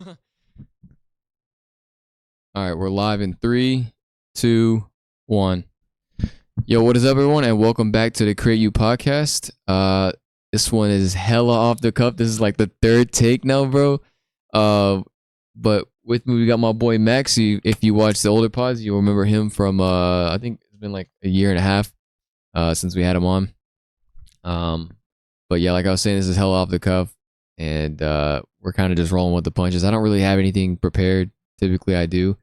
All right, we're live in three, two, one. Yo, what is up, everyone, and welcome back to the createyou podcast. This one is hella off the cuff. This is like the third take now, bro. But with me, we got my boy Max. If you watch the older pods, you'll remember him from I think it's been like a year and a half since we had him on. But yeah, like I was saying, this is hella off the cuff, and we're kind of just rolling with the punches. I don't really have anything prepared. Typically, I do.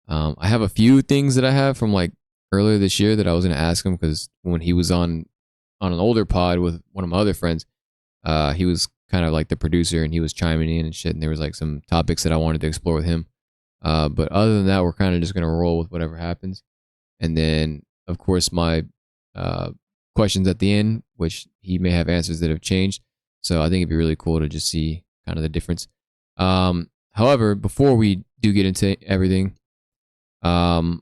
I have a few things that I have from like earlier this year that I was gonna ask him because when he was on an older pod with one of my other friends, he was kind of like the producer and he was chiming in and shit. And there was like some topics that I wanted to explore with him. But other than that, we're kind of just gonna roll with whatever happens. And then, of course, my questions at the end, which he may have answers that have changed. So I think it'd be really cool to just see kind of the difference. However, before we do get into everything, for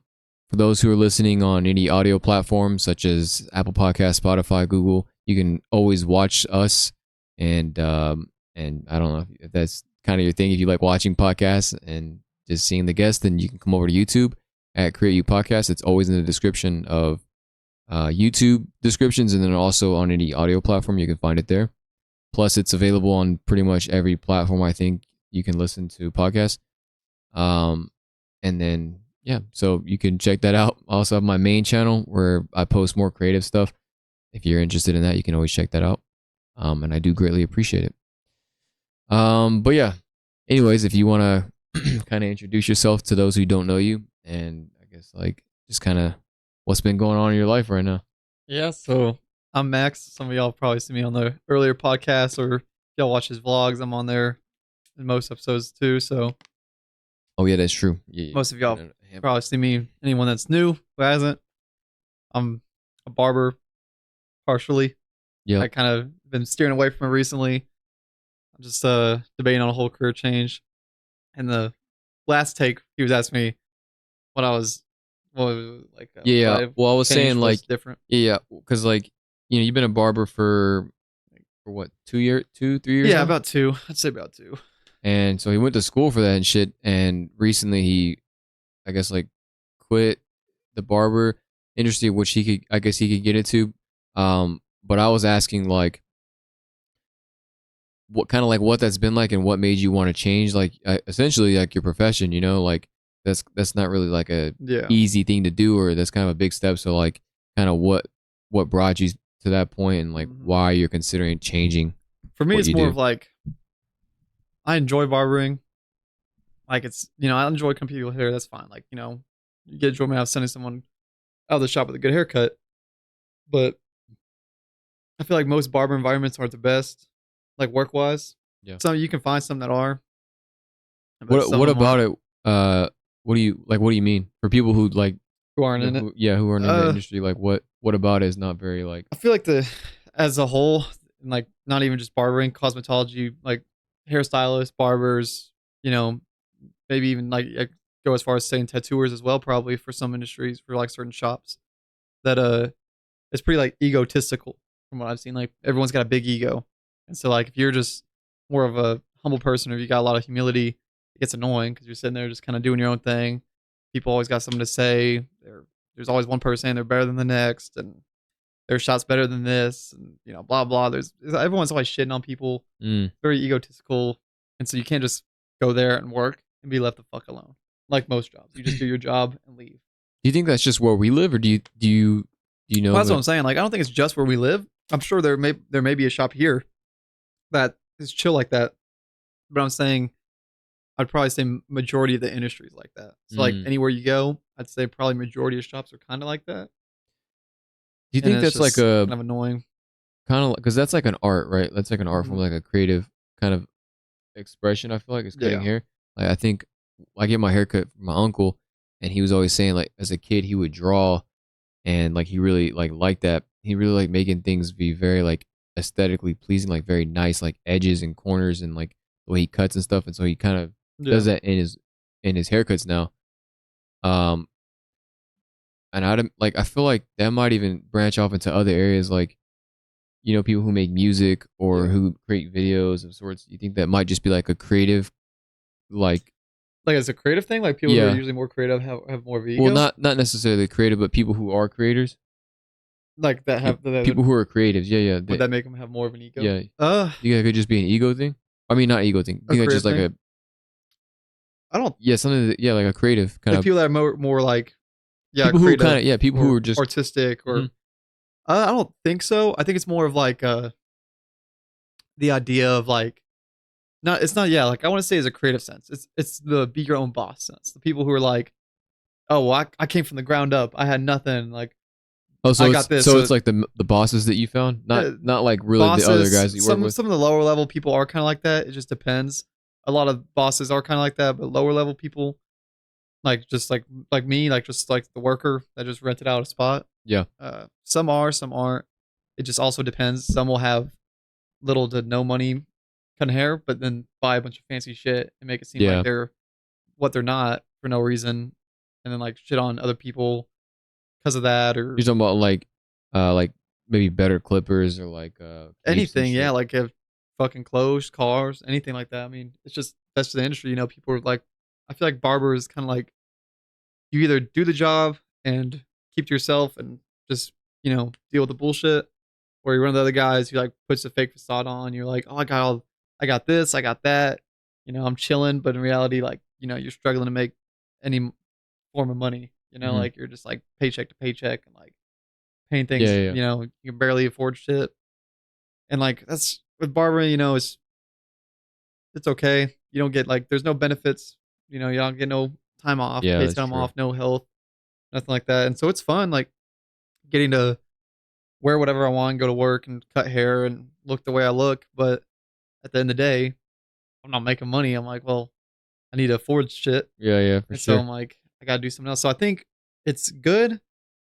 those who are listening on any audio platforms such as Apple Podcasts, Spotify, Google, you can always watch us. And I don't know if that's kind of your thing. If you like watching podcasts and just seeing the guests, then you can come over to YouTube at createyou podcast. It's always in the description of YouTube descriptions, and then also on any audio platform you can find it there. Plus, it's available on pretty much every platform I think you can listen to podcasts. And then yeah, so you can check that out. I also have my main channel where I post more creative stuff. If you're interested in that, you can always check that out. And I do greatly appreciate it. But yeah, anyways, if you want to kind of introduce yourself to those who don't know you, and I guess like just kind of what's been going on in your life right now. Yeah, so I'm Max. Some of y'all probably see me on the earlier podcasts, or if y'all watch his vlogs. I'm on there in most episodes too. So Oh yeah, that's true. Yeah, most of y'all probably see me. Anyone that's new who hasn't, I'm a barber partially. Yeah. I kind of been steering away from it recently. I'm just debating on a whole career change. And the last take, he was asking me what I was, like. Yeah. Well, I was saying like different. Yeah, because like you've been a barber for what 3 years? Yeah, now? about 2. I'd say about 2. And so he went to school for that and shit. And recently he, I guess, like quit the barber industry, which I guess he could get into. But I was asking like, what kind of like what that's been like and what made you want to change, like essentially like your profession, like that's not really like a easy thing to do, or that's kind of a big step. So like kind of what brought you to that point and like why you're considering changing. For me, it's more of like, I enjoy barbering. Like it's, I enjoy cutting people's hair. That's fine. Like, you get enjoyment out of sending someone out of the shop with a good haircut. But I feel like most barber environments aren't the best, like work wise. Yeah. Some you can find some that are. What about it? What do you mean for people who like who aren't in it? Who aren't in the industry? Like what about it is not very like? I feel like as a whole, like not even just barbering, cosmetology, like hairstylists, barbers, maybe even like go as far as saying tattooers as well, probably for some industries, for like certain shops, that it's pretty like egotistical from what I've seen. Like everyone's got a big ego, and so like if you're just more of a humble person, or you got a lot of humility, it gets annoying because you're sitting there just kind of doing your own thing. People always got something to say. There's always one person saying they're better than the next, and their shot's better than this, and blah blah. Everyone's always shitting on people. Very egotistical, and so you can't just go there and work and be left the fuck alone. Like most jobs, you just do your job and leave. Do you think that's just where we live, or do you know? Well, that's what I'm saying. Like I don't think it's just where we live. I'm sure there may be a shop here that is chill like that, but I'm saying I'd probably say majority of the industry is like that. So like anywhere you go, I'd say probably majority of shops are kind of like that. Do you think that's like a kind of annoying? Kind of because that's like an art, right? That's like an art form, like a creative kind of expression. I feel like it's cutting hair. Like I think I get my haircut from my uncle, and he was always saying like as a kid he would draw, and like he really liked that. He really liked making things be very like aesthetically pleasing, like very nice, like edges and corners, and like the way he cuts and stuff. And so he kind of does that in his haircuts now. And I feel like that might even branch off into other areas, like people who make music or who create videos of sorts. You think that might just be like a creative Like as a creative thing, like people who are yeah. usually more creative have more of an Well, ego, not necessarily creative, but people who are creators. like that Yeah, have that people who are creatives. Yeah, yeah, would that make them have more of an ego? yeah. You think it could just be an ego thing? I mean, not ego thing. You A think that's creative just like thing. a I don't yeah something that, yeah like a creative kind like of people that are more like people who kind creative of people who or are just artistic or mhm. I don't think so. I think it's more of like the idea of like not it's not yeah like I want to say is a creative sense. It's the be your own boss sense. The people who are like, oh well, I came from the ground up. I had nothing. Like Oh, I got this. so So it's like the bosses that you found, uh, not like really the other bosses, guys that you work with. some of the lower level people are kind of like that. It just depends. A lot of bosses are kind of like that, but lower level people like just like me, like just like the worker that just rented out a spot. Yeah, Some are, some aren't. It just also depends. Some will have little to no money kind of hair, but then buy a bunch of fancy shit and make it seem like yeah. they're what they're not for no reason, and then like shit on other people because of that or You're talking about like maybe better clippers or like capes and anything. Yeah, shit. like if fucking clothes, cars, anything like that. I mean, it's just that's just the industry. You know, people are like, I feel like barber is kind of like you either do the job and keep to yourself and just deal with the bullshit, or you're one of the other guys who like puts a fake facade on. You're like, oh, I got this, I got that. I'm chilling, but in reality, like you're struggling to make any form of money. Hmm. Like you're just like paycheck to paycheck and like paying Yeah, things. yeah, yeah. You can barely afford shit, and like that's with barbering. It's okay. You don't get like there's no benefits. You don't get no time off, Yeah, paid that's time true. off, no health, nothing like that. And so it's fun, like getting to wear whatever I want, go to work and cut hair and look the way I look. But at the end of the day, I'm not making money. I'm like, well, I need to afford shit. Yeah, yeah, for And so sure. I'm like, I gotta do something else. So I think it's good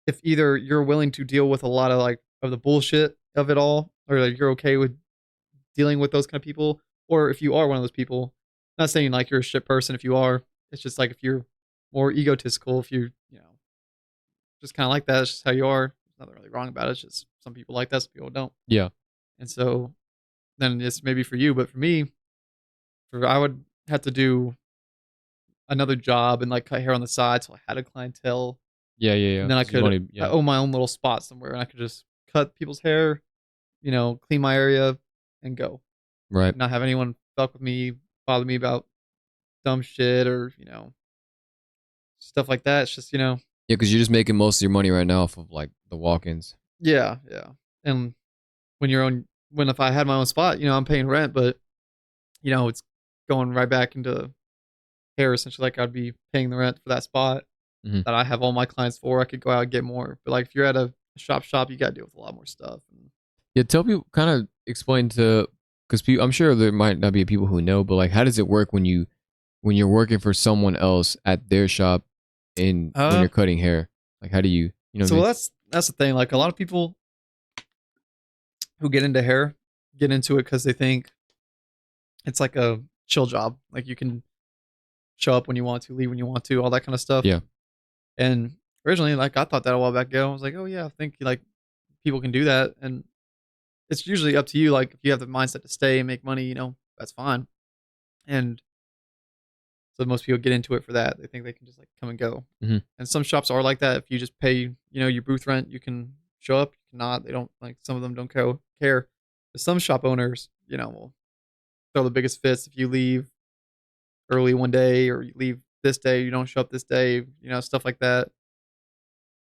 if either you're willing to deal with a lot of like of the bullshit of it all, or like you're okay with dealing with those kind of people, or if you are one of those people, not saying like you're a shit person if you are, it's just like if you're more egotistical, if you just kind of like that, it's just how you are. There's nothing really wrong about it. It's just some people like that, some people don't. Yeah, And so then it's maybe for you, but for me, I would have to do another job and like cut hair on the side, so I had a clientele, yeah, yeah, yeah. and then Because you want to, I yeah, own my own little spot somewhere, and I could just cut people's hair, clean my area, and go. right. Not have anyone fuck with me, bother me about dumb shit or stuff like that. It's just Yeah, because you're just making most of your money right now off of like the walk-ins. yeah, yeah. And when if I had my own spot, I'm paying rent, but it's going right back into hair essentially. Like I'd be paying the rent for that spot Hmm. that I have all my clients for. I could go out and get more. But like if you're at a shop, you got to deal with a lot more stuff. And, Yeah, tell people, kind of explain to, because I'm sure there might not be people who know, but like, how does it work when you're working for someone else at their shop and when uh, you're cutting hair? Like, how do you know what I so mean? that's the thing. Like a lot of people who get into hair get into it because they think it's like a chill job. Like you can show up when you want to, leave when you want to, all that kind of stuff. Yeah. And originally, like I thought that a while back ago. I was like, oh yeah, I think like people can do that, and it's usually up to you. Like if you have the mindset to stay and make money, that's fine. And so most people get into it for that. They think they can just like come and go. Hmm. And some shops are like that. If you just pay, your booth rent, you can show up. You cannot. They don't like. Some of them don't care. But some shop owners, will throw the biggest fits if you leave early one day or you leave this day, you don't show up this day, stuff like that.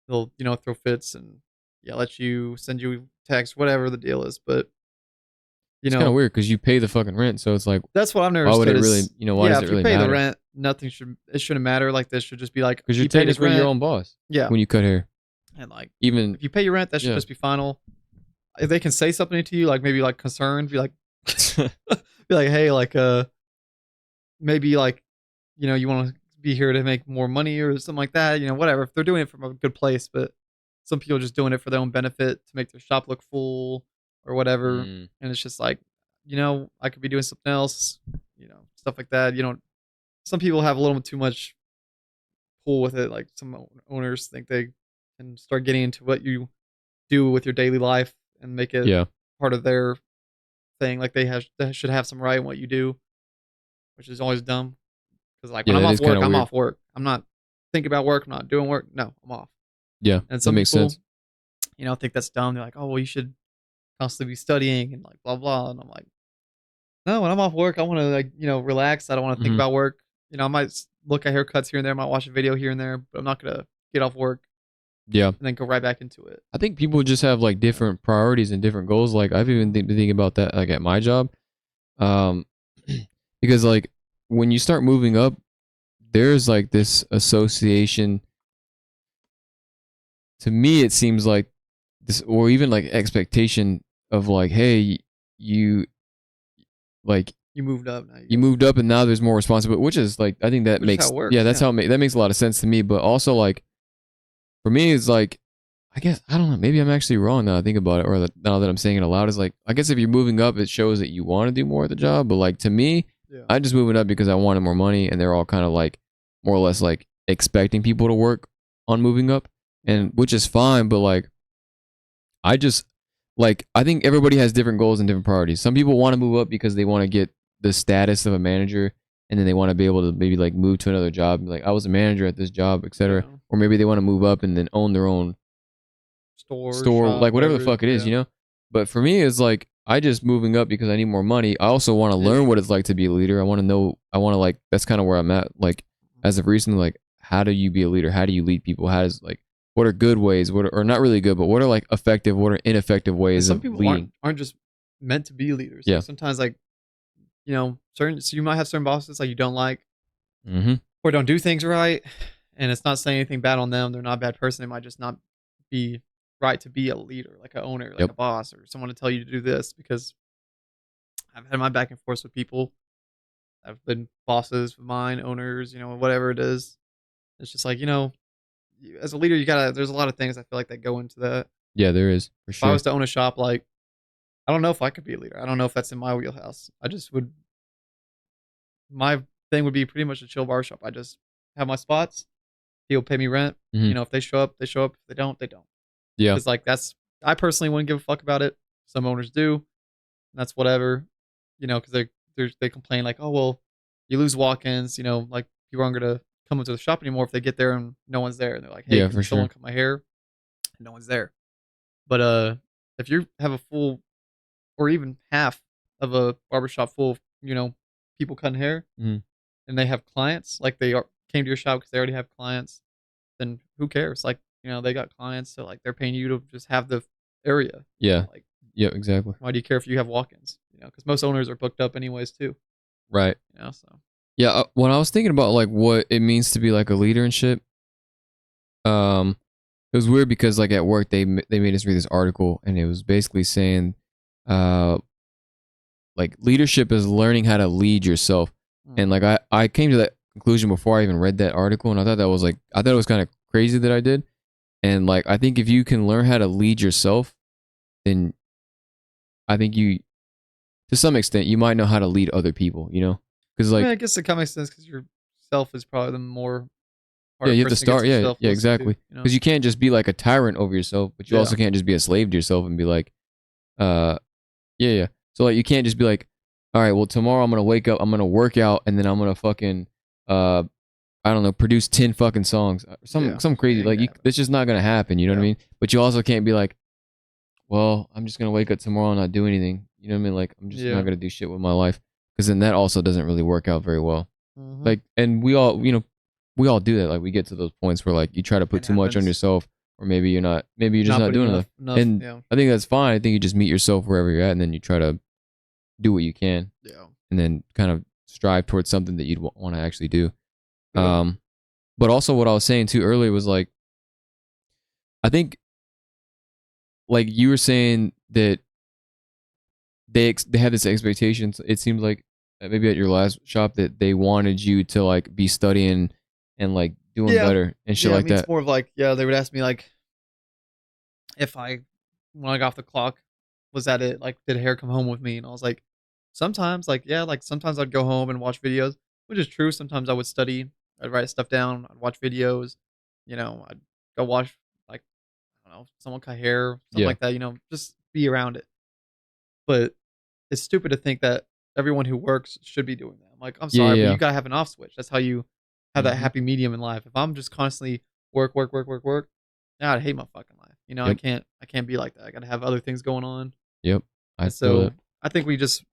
They'll, throw fits and yeah, let you send you text, whatever the deal is. But you It's kind of know, weird because you pay the fucking rent, so it's like, that's what I've never why would it understood really, is why yeah, does it if you really pay the matter? rent, nothing shouldn't matter. Like this should just be like Because you're he paid his technically your rent. own boss Yeah. when you cut hair. And like Even, if you pay your rent, that should yeah. just be final. If they can say something to you, like maybe like concerned, be like be like, hey, like maybe like, you want to be here to make more money or something like that, whatever. If they're doing it from a good place, but some people are just doing it for their own benefit to make their shop look full or whatever. Mm, And it's just like, I could be doing something else, stuff like that. Some people have a little too much pull with it. Like some owners think they can start getting into what you do with your daily life and make it yeah. part of their thing. Like they should have some right in what you do, which is always dumb. because like when Yeah, I'm that off is kind work, of I'm weird. off work. I'm not thinking about work. I'm not doing work. No, I'm off. Yeah, And that some makes people, sense. think that's dumb. They're like, oh well, you should constantly be studying and like blah blah. And I'm like, no, when I'm off work, I want to like relax. I don't want to think Hmm. about work. I might look at haircuts here and there. I might watch a video here and there, but I'm not gonna get off work Yeah. and then go right back into it. I think people just have like different priorities and different goals. Like I've even Mhm. been thinking about that like at my job. Um because like when you start moving up, there's like this association. To me it seems like this, or even like expectation of like, hey, you like You moved up, now you you gotta moved up and now there's more responsibility, which is like I think that which is how makes, it yeah, works, that's yeah. how that makes a lot of sense to me. But also like for me it's like, I guess I don't know, maybe I'm actually wrong now I think about it, or that now that I'm saying it aloud, is like I guess if you're moving up it shows that you want to do more of the job. But like to me, Yeah. I just moving up because I wanted more money, and they're all kind of like more or less like expecting people to work on moving up, Yeah. and which is fine. But like I just like I think everybody has different goals and different priorities. Some people want to move up because they want to get the status of a manager, and then they want to be able to maybe like move to another job, like I was a manager at this job, etc. Yeah. Or maybe they want to move up and then own their own Store, store, shop, like whatever the whatever it is, fuck it is, yeah. you know? But for me, it's like I just moving up because I need more money. I also want to Yeah. learn what it's like to be a leader. I want to know, I want to like, that's kind of where I'm at. Like, as of recently, like, how do you be a leader? How do you lead people? How does, like, what are good ways? What are, or not really good, but what are like effective, what are ineffective And ways some of people leading? aren't just meant to be leaders. Yeah. Like sometimes like, certain so you might have certain bosses like you don't like Mm-hmm. or don't do things right. And it's not saying anything bad on them. They're not a bad person. They might just not be right to be a leader, like a owner, like Yep. a boss, or someone to tell you to do this because I've had my back and forth with people. I've been bosses of mine, owners, whatever it is. It's just like, as a leader, you gotta. There's a lot of things I feel like that go into that. Yeah, there is for If I sure. was to own a shop, like I don't know if I could be a leader. I don't know if that's in my wheelhouse. I just would. My thing would be pretty much a chill bar shop. I just have my spots. He'll pay me rent. Mm-hmm. If they show up, they show up. If they don't, they don't. Yeah. Because like that's. I personally wouldn't give a fuck about it. Some owners do. And that's whatever. Because they complain like, oh well, you lose walk-ins. Like people aren't gonna come into the shop anymore if they get there and no one's there. And they're like, hey, Yeah, can for someone sure. cut my hair? And no one's there. But if you have a full or even half of a barbershop full of people cutting hair Mm-hmm. and they have clients, like came to your shop because they already have clients, then who cares? Like they got clients, so like they're paying you to just have the area. Yeah. Like Yeah, exactly. why do you care if you have walk-ins? Because most owners are booked up anyways too. Right. So Yeah, when I was thinking about like what it means to be like a leader and shit, it was weird because like at work they made us read this article, and it was basically saying, uh, like leadership is learning how to lead yourself, and like I came to that conclusion before I even read that article, and I thought that was like I thought it was kind of crazy that I did, and like I think if you can learn how to lead yourself, then I think you to some extent you might know how to lead other people, you know, because I mean, I like guess it kind of makes sense because yourself is probably the more yeah, harder you have to person to get start. Yeah, yourself yeah, listened to. exactly. Because you can't just be like a tyrant over yourself, but you Yeah. also can't just be a slave to yourself and be like, uh, yeah, yeah. So like you can't just be like, all right, well tomorrow I'm gonna wake up, I'm gonna work out, and then I'm gonna fucking uh, I don't know, produce 10 fucking songs, Yeah. some It crazy ain't like gonna you. happen. That's just not gonna happen. You know what I Yeah. mean? But you also can't be like, well, I'm just gonna wake up tomorrow and not do anything. You know what I mean? Like I'm just not Yeah. gonna do shit with my life, because then that also doesn't really work out very well. Mm-hmm. Like, and we all do that. Like we get to those points where like you try to put It too much on happens. yourself, or maybe you're just Not not putting doing enough enough. enough. And Yeah. I think that's fine. I think you just meet yourself wherever you're at, and then you try to do what you can, Yeah. and then kind of strive towards something that you'd want to actually do. Yeah. But also what I was saying too earlier was like I think like you were saying that they had this expectation. It seems like maybe at your last shop that they wanted you to like be studying and like doing Yeah. better and shit Yeah. I like mean, it's that. more of like, yeah, they would ask me like if when I got off the clock, was that it? Like, did hair come home with me? And I was like, sometimes, like, yeah, like sometimes I'd go home and watch videos, which is true. Sometimes I would study, I'd write stuff down, I'd watch videos, I'd go watch like I don't know, someone cut hair, something Yeah. like that. Just be around it. But it's stupid to think that everyone who works should be doing that. I'm like, I'm Yeah, sorry, yeah, but yeah. you gotta have an off switch. That's how you have that Mhm. happy medium in life. If I'm just constantly work, work, work, work, work, yeah, I'd hate my fucking life. You know, Yep, I can't be like that. I gotta have other things going on. yep. I And feel so that. I think we just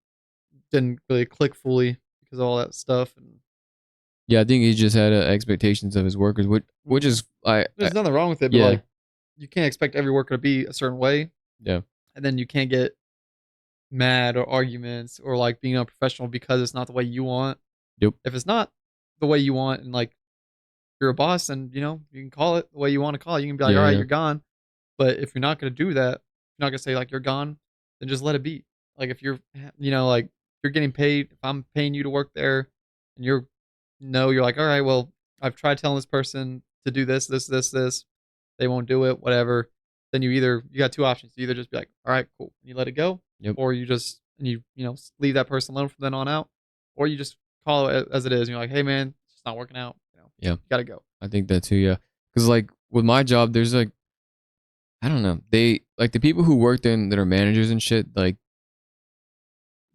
didn't really click fully because of all that stuff. And Yeah, I think he just had expectations of his workers, which mhm. is I There's nothing wrong with it, but yeah, like you can't expect every worker to be a certain way, yeah, and then you can't get mad or arguments or like being unprofessional because it's not the way you want. yep, If it's not the way you want, and like you're a boss, and you know you can call it the way you want to call it. You can be like, yeah, all right, yeah, you're gone. But if you're not gonna do that, you're not gonna say like you're gone, then just let it be. Like if you're, like you're getting paid. If I'm paying you to work there, and you're no, you're like, all right, well, I've tried telling this person to do this, this, this, this. They won't do it, whatever. Then you got two options. You either just be like, all right, cool, and you let it go, yep, or you just and leave that person alone from then on out, or you just call it as it is. And you're like, hey man, it's just not working out. yeah. You gotta go. I think that too. Yeah, because like with my job, there's like I don't know. They like the people who work there and that are managers and shit. Like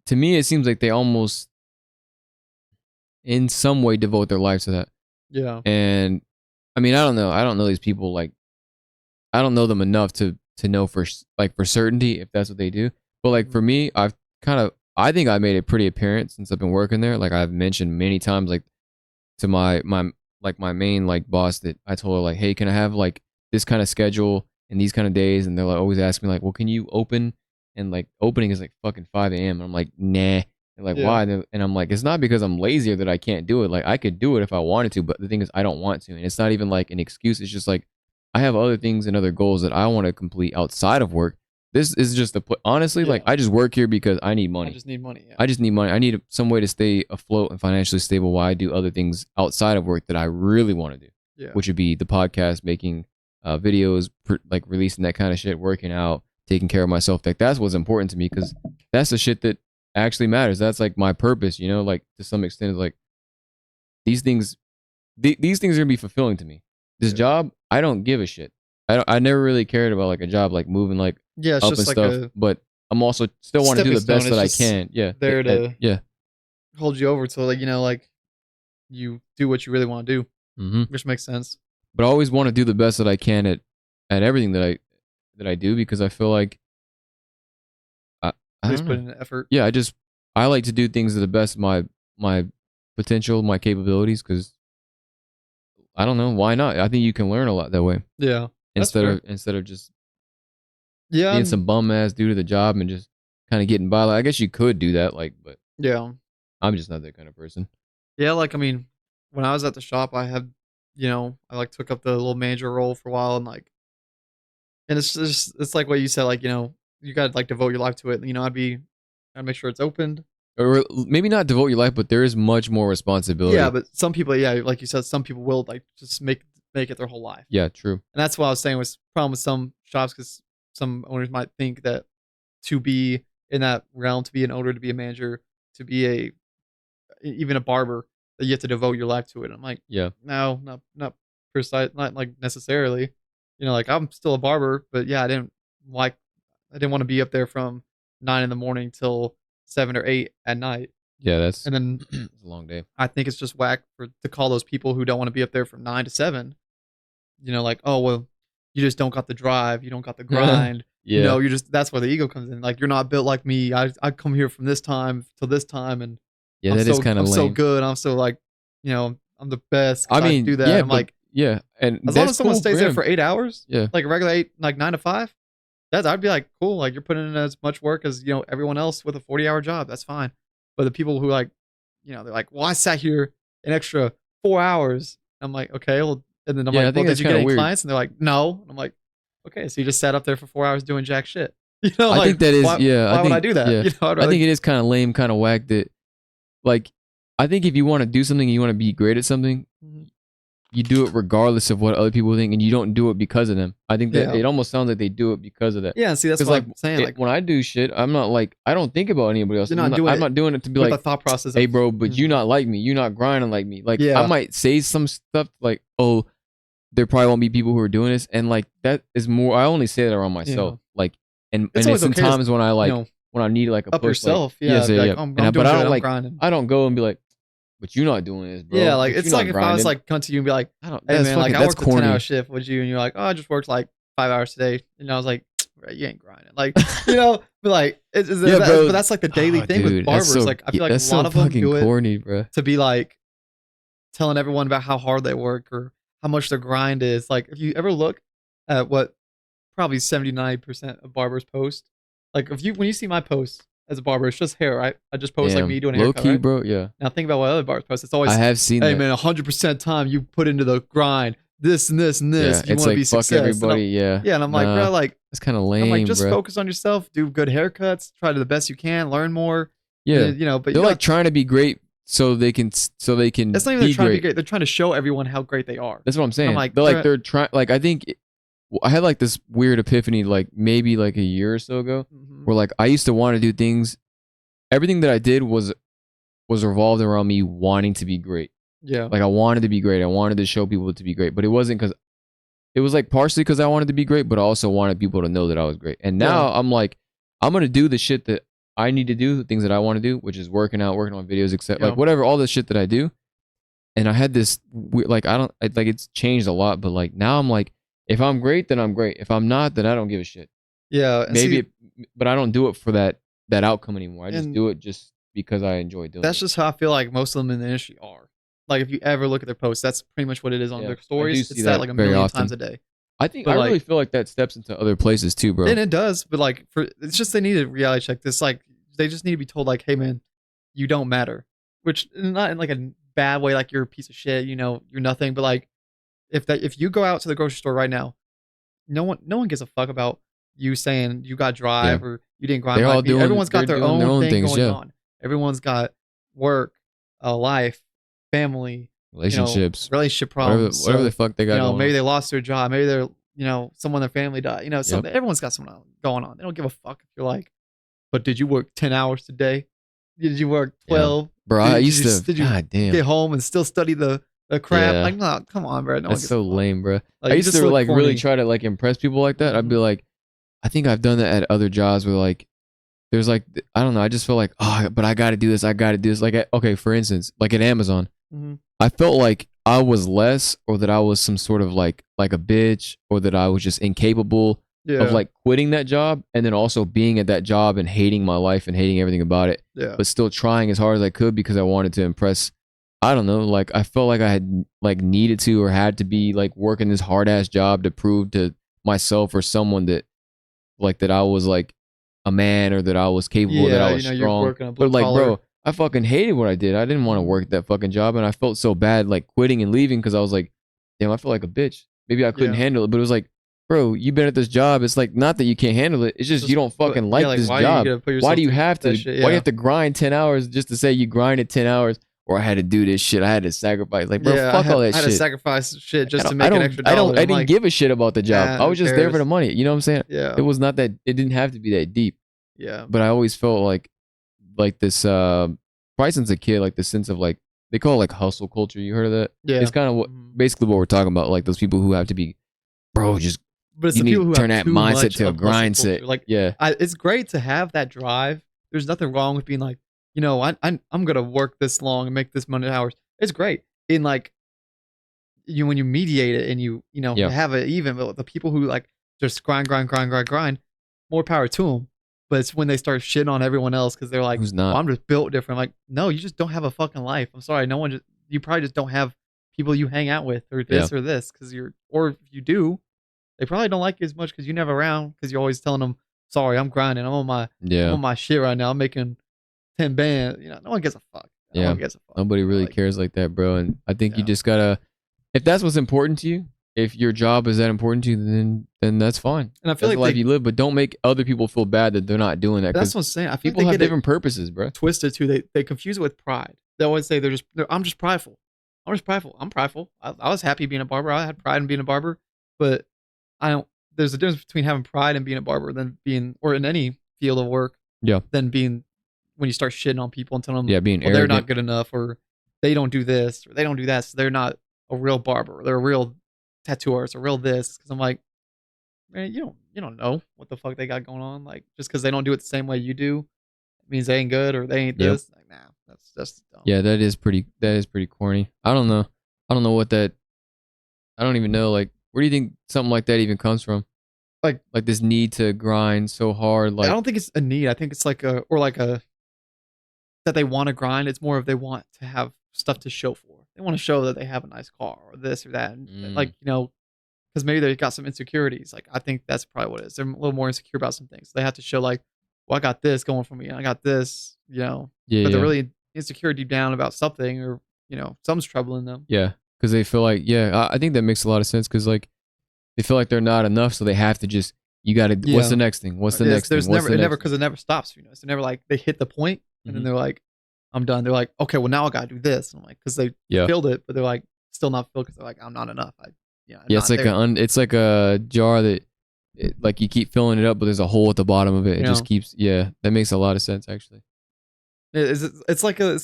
to me, it seems like they almost in some way devote their lives to that. Yeah. And I mean, I don't know. I don't know these people like I don't know them enough to know like for certainty if that's what they do. But like Mhm. for me, I think I made it pretty apparent since I've been working there. Like I've mentioned many times, like to my main like boss that I told her like, hey, can I have like this kind of schedule and these kind of days? And they're like always asking me like, well, can you open? And like opening is like fucking 5 a.m. And I'm like, nah. And like, Yeah. why? And I'm like, it's not because I'm lazy or that I can't do it. Like I could do it if I wanted to, but the thing is I don't want to. And it's not even like an excuse. It's just like I have other things and other goals that I want to complete outside of work. This is just honestly, like Yeah. I just work here because I need I money. just need money. Yeah. I just need money. I need some way to stay afloat and financially stable while I do other things outside of work that I really want to do, Yeah. which would be the podcast, making videos, like releasing that kind of shit, working out, taking care of myself. Like that's what's important to me because that's the shit that actually matters. That's like my purpose, you know, like to some extent, like these things, these things are gonna be fulfilling to me. This Yeah. job, I don't give a shit. I never really cared about like a job, like moving like Yeah. It's up and just like stuff, a but I'm also still want to do stepping the stone. best It's that I just can. Yeah. there to Yeah. hold you over till like you do what you really want to do, Hmm. which makes sense. But I always want to do the best that I can at everything that I do because I feel like I At I least don't put know. in the effort. Yeah, I like to do things to the best of my potential, my capabilities because I don't know why not. I think you can learn a lot that way Yeah. That's fair. instead of just Yeah. being some bum ass dude at the job and just kind of getting by. Like I guess you could do that, like, but Yeah. I'm just not that kind of person. Yeah. Like I mean, when I was at the shop, I had, I like took up the little manager role for a while, and like, and it's just it's like what you said, like you got to like devote your life to it. I'd make sure it's opened. Or maybe not devote your life, but there is much more Yeah, responsibility. but some people, yeah, like you said, some people will like just make it their whole life. Yeah, true. And that's what I was saying was problem with some shops because some owners might think that to be in that realm, to be an owner, to be a manager, to be even a barber, that you have to devote your life to it. I'm like, Yeah. no, not precise, not like necessarily. Like I'm still a barber, but yeah, like I didn't want to be up there from 9 in the morning till 7 or 8 at night. Yeah, that's And then it's a long day. I think it's just whack to call those people who don't want to be up there from 9 to 7. Like, oh well, you just don't got the drive, you don't got the grind. Yeah. You just that's where the ego comes in. Like you're not built like me. I come here from this time till this time, and Yeah, that is kind I'm of so lame. good. I'm so like, I'm the best I because I mean, do that. yeah, I'm but like, yeah, and as long that's as someone cool for stays there him. for 8 hours, Yeah. like a regular 8, like 9 to 5, I'd be like, cool. Like you're putting in as much work as everyone else with a 40-hour job. That's fine. But the people who like, they're like, well, I sat here an extra 4 hours. I'm like, okay, well, and then I'm Yeah, I like, well, think did that's you get kind of any weird. clients? And they're like, no. And I'm like, okay, so you just sat up there for 4 hours doing jack shit. I Like think that is why yeah, why would I do that? yeah. I'd I rather, think it is kind of lame, kind of whack that like I think if you want to do something and you want to be great at something, Mhm. you do it regardless of what other people think and you don't do it because of them. I think that Yeah. it almost sounds like they do it because of that. Yeah, see, that's Cuz what like I'm saying. Like when I do shit, I'm not like I don't think about anybody else. you're not doing I'm it not doing it to be with the like, thought process "Hey of bro, but you mhm. not like me. You not grinding like me." Like I Yeah. might say some stuff like, "Oh, there probably won't be people who are doing this," and like that is more. I only say that around Yeah. myself, like, It's and always it's in okay to, times when I you like know, when I need like a up push, like yourself. yes, Yeah, yeah, be yeah, like, I'm but doing I good. don't I'm like grinding. I don't go and be like, but you're not doing this, Yeah, bro. like But it's you're like not if I was grinding. like come to you and be like, I don't. "Hey That's man, like fucking. I That's worked a 10-hour corny. shift, would you?" And you're like, "Oh, I just worked like 5 hours today." And I was like, "Bro, you ain't grinding." Like, you know, but like Yeah, but bro. that's like the daily Oh, thing with dude, that's barbers. so. Like I feel like a That's so lot of them fucking do it corny, bro. to be like telling everyone about how hard they work or how much their grind is. Like if you ever look at what probably 79% of barbers post, like if you when you see my posts as a barber, it's just hair, right? I just post like me Damn, doing a low haircut, key, right? bro. Yeah, Now think about what other barbers post. It's I always, have seen hey that. man, 100% time you put into the grind, this and this and this Yeah, if you it's want to like be fuck success. And everybody. Yeah, yeah, and I'm like, nah, bro, like that's kind of I'm like, lame, just bro. focus on yourself, do good haircuts, try to the best you can, learn more, and Yeah, then, but they're you know, like trying to be great so they can it's not even they're be trying to be great. great. They're trying to show everyone how great they are. That's what I'm And I'm saying. like, They're like bro, they're trying. Like I think I had like this weird epiphany, like maybe like a year or so ago, mhm, where like I used to want to do things. Everything that I did was revolved around me wanting to be great. yeah, Like I wanted to be great. I wanted to show people to be great, but it wasn't because it was like partially because I wanted to be great, but I also wanted people to know that I was great. And yeah, now I'm like, I'm gonna do the shit that I need to do, the things that I want to do, which is working out, working on videos, except yeah, like whatever, all the shit that I do. And I had this like like it's changed a lot, but like now I'm like, if I'm great, then I'm great. If I'm not, then I don't give a shit. yeah. And Maybe, see, but I don't do it for that outcome anymore. I just and do it just because I enjoy doing that's it. just how I feel like most of them in the industry are. Like if you ever look at their posts, that's pretty much what it is on Yeah, their I do stories. see It's that that like a very million times often. a day. I But really like, feel like that steps into other places too, bro. and it does, but like for it's just they need a reality check. This like they just need to be told like, hey man, you don't matter. Which not in like a bad way, like you're a piece of shit, you're nothing. But like if you go out to the grocery store right now, no one gives a fuck about you saying you got Yeah, drive or you didn't grind they're all like me. doing Everyone's they're got their doing their own own thing things. going Yeah, on. Everyone's got work, a life, family, relationships, relationship whatever problems. whatever the So, fuck they got going maybe on. they lost their job. Maybe they're, someone in their family died. Yep. Something everyone's got something going on. They don't give a fuck if you're like, but did you work 10 hours today? Did you work Yeah, 12? bro. I used to. Did you God damn. get home and still study the craft? Yeah, Like, no, come on, bro. No one that's gives a so fuck. lame, bro. Like, I you used just to look like really corny. try to like impress people like that. I'd be Mhm. like, I think I've done that at other jobs where like there's like I don't know. I just feel like but I got to do this. I got to do this. Like okay, for instance, like at Amazon, Mhm. I felt like I was less, or that I was some sort of like a bitch, or that I was just incapable of Yeah. like quitting that job, and then also being at that job and hating my life and hating everything about it, Yeah. but still trying as hard as I could because I wanted to impress. I don't know. Like I felt like I had like needed to or had to be like working this hard ass job to prove to myself or someone that like that I was like a man, or that I was capable, that Yeah, I was you're strong. working a blue But like, collar. bro, I fucking hated what I did. I didn't want to Mhm. work that fucking job, and I felt so bad like quitting and leaving because I was like, damn, I feel like a bitch. Maybe I couldn't Yeah. handle it, but it was like, bro, you've been at this job. It's like not that you can't handle it. It's just you Just don't but fucking yeah, like like this why do you job. gotta put Why do yourself you through have that to? shit? Why do you Yeah. have to grind 10 hours just to say you grinded 10 hours? Or I had to do this shit. I had to sacrifice. Like, bro, Yeah, fuck all that I had to shit. sacrifice shit I just to don't, I make an don't, extra I don't, dollar. I I'm didn't like, give a shit about the job. I who was just there for the cares? money. You know what I'm saying? It Yeah. was not that. It didn't have to be that deep. Yeah. But I always felt like this. Probably since a kid, like the sense of like they call it like hustle culture. You heard of that? It's Yeah. kind of what Mhm. basically what we're talking about. Like those people who have to be, bro. Just But it's you the people need who to turn have that too mindset much to a of hustle grind set. culture. Like, Yeah, it's great to have that drive. There's nothing wrong with being like, I'm gonna work this long and make this many hours. It's great. In like when you mediate it and yeah. have it even, but the people who like just grind, grind, grind, grind, grind, more power to them. But it's when they start shitting on everyone else because they're like, Who's well, not? I'm just built different. I'm like, no, you just don't have a fucking life. I'm sorry, no one just you probably just don't have people you hang out with or Yeah, this because or if you do, they probably don't like you as much because you're never around because you're always telling them, sorry, I'm grinding, I'm yeah, on my shit right now, I'm making 10 band. No one gives a fuck. No yeah. one gives a fuck. Nobody really Like, cares like that, bro. And I think you yeah. just gotta. If that's what's important to you, if your job is that important to you, then that's fine. And I feel That's the like life you live. But don't make other people feel bad that they're not doing that that's because what I'm saying. I feel like people they have get it different purposes, bro. twisted too. They confuse it with pride. They always say I'm just prideful. I'm just prideful. I'm prideful. I was happy being a barber. I had pride in being a barber, but I don't. There's a difference between having pride in being a barber than being, or in any field of work, Yeah, than being when you start shitting on people and telling them, yeah. Being well, they're not arrogant. good enough, or they don't do this, or they don't do that, so they're not a real barber. Or they're a real tattoo artist, or real this. Because I'm like, man, you don't know what the fuck they got going on. Like just because they don't do it the same way you do, it means they ain't good or they ain't Yep. this. Like, nah, That's dumb. Yeah, that is pretty corny. I don't know. I don't know what that I don't even know, like, where do you think something like that even comes from? Like, Like this need to grind so hard, I like, don't think it's a need. I think it's like a that they want to grind. It's more of they want to have stuff to show for. They want to show that they have a nice car or this or that, and mm, like because maybe they got some insecurities. Like I think that's probably what it is. They're a little more insecure about some things. They have to show like, well, I got this going for me, and I got this, yeah, but they're yeah, really insecure deep down about something, or something's troubling them. yeah, because they feel like, yeah, I think that makes a lot of sense because like they feel like they're not enough, so they have to just you got to. What's the Yeah, next thing? What's the yes. next thing? There's What's never the it never next thing? because it never stops. It's never like they hit the point and then Hmm. they're like, I'm done. They're like, okay, well now I gotta do this. And I'm like, because they Yeah, filled it, but they're like still not filled because they're like, I'm not enough. I'm yeah. It's not like there yet. it's like a jar that, like you keep filling it up, but there's a hole at the bottom of it. It You just know, keeps. Yeah, that makes a lot of sense actually. it's like a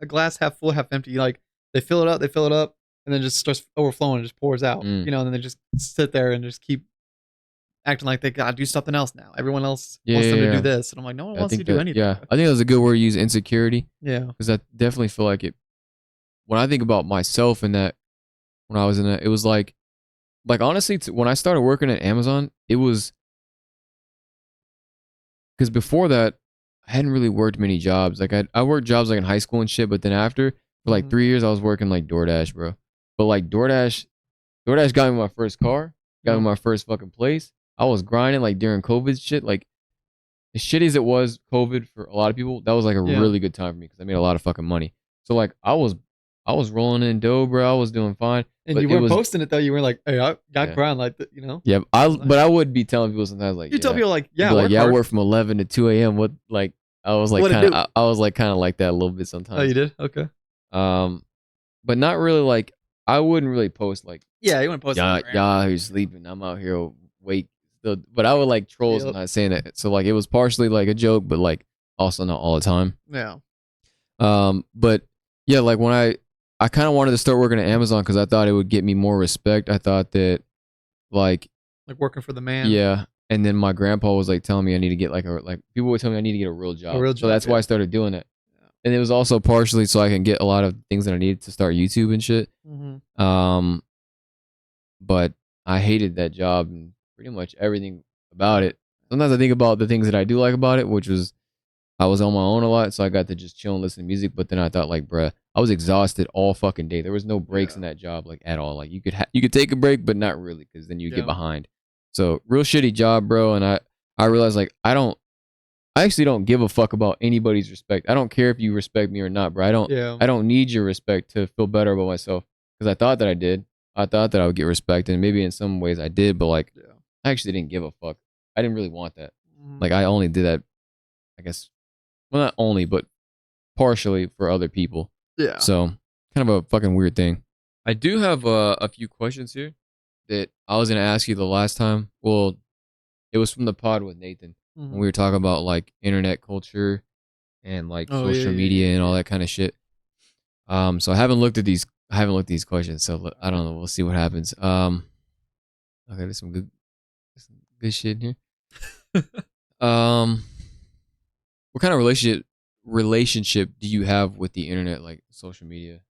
glass half full, half empty. Like they fill it up, and then just starts overflowing and just pours out. Mm. And then they just sit there and just keep acting like they gotta do something else now. Everyone else Yeah, wants yeah, them to do yeah. this, and I'm like, no one I wants you think to do that. anything, Yeah, bro. I think that was a good word to use. Insecurity, Yeah. because I definitely feel like it. When I think about myself in that, when I was in that, it was like honestly, when I started working at Amazon, it was because before that, I hadn't really worked many jobs. Like I worked jobs like in high school and shit, but then after for like Hmm. 3 years, I was working like DoorDash, bro. But like DoorDash got me my first car, got me Yeah. my first fucking place. I was grinding like during COVID shit. Like as shitty as it was, COVID for a lot of people, that was like a Yeah. really good time for me because I made a lot of fucking money. So like I was rolling in dough, bro. I was doing fine, And but you it weren't was posting it though. You were like, "Hey, I got yeah. grind like that," Yeah, It was nice. but I would be telling people sometimes like, You tell yeah, people like, I'd "Yeah, be like, work yeah, I hard." work from 11 to 2 a.m. What like I was like What it kind do? of I was like kind of like that a little bit Oh, you sometimes. did? Okay. Um, but not really like I wouldn't really post like, Yeah, you wouldn't post it on the gram. y'all who's sleeping, I'm out here awake still. But I would like troll Yep. sometimes saying that. So like it was partially like a joke, but like also not all the time. Yeah. But yeah, like when I kind of wanted to start working at Amazon because I thought it would get me more respect. I thought that like Like working for the man. yeah. And then my grandpa was like telling me I need to get like people would tell me I need to get a real A job. real So job, that's why yeah. I started doing it. Yeah. And it was also partially so I can get a lot of things that I needed to start YouTube and shit. Mhm. Um, but I hated that job and pretty much everything about it. Sometimes I think about the things that I do like about it, which was I was on my own a lot, so I got to just chill and listen to music. But then I thought, like, bruh, I was exhausted all fucking day. There was no breaks Yeah. in that job, like at all. Like you could take a break, but not really, because then you get Yeah. behind. So real shitty job, bro. And I realized like I actually don't give a fuck about anybody's respect. I don't care if you respect me or not, bro. Yeah. I don't need your respect to feel better about myself because I thought that I did. I thought that I would get respect, and maybe in some ways I did, but like Yeah. I actually didn't give a fuck. I didn't really want that. Mhm. Like I only did that, I guess. Well, not only, but partially for other people. Yeah. So kind of a fucking weird thing. I do have a few questions here that I was gonna ask you the last time. Well, it was from the pod with Nathan when Mhm. we were talking about like internet culture and like Oh, yeah, social yeah, media yeah, and all yeah. that kind of shit. So I haven't looked at these. I haven't looked at these questions, so I don't know. We'll see what happens. Okay, there's some good shit in here. Um, what kind of relationship do you have with the internet, like social media?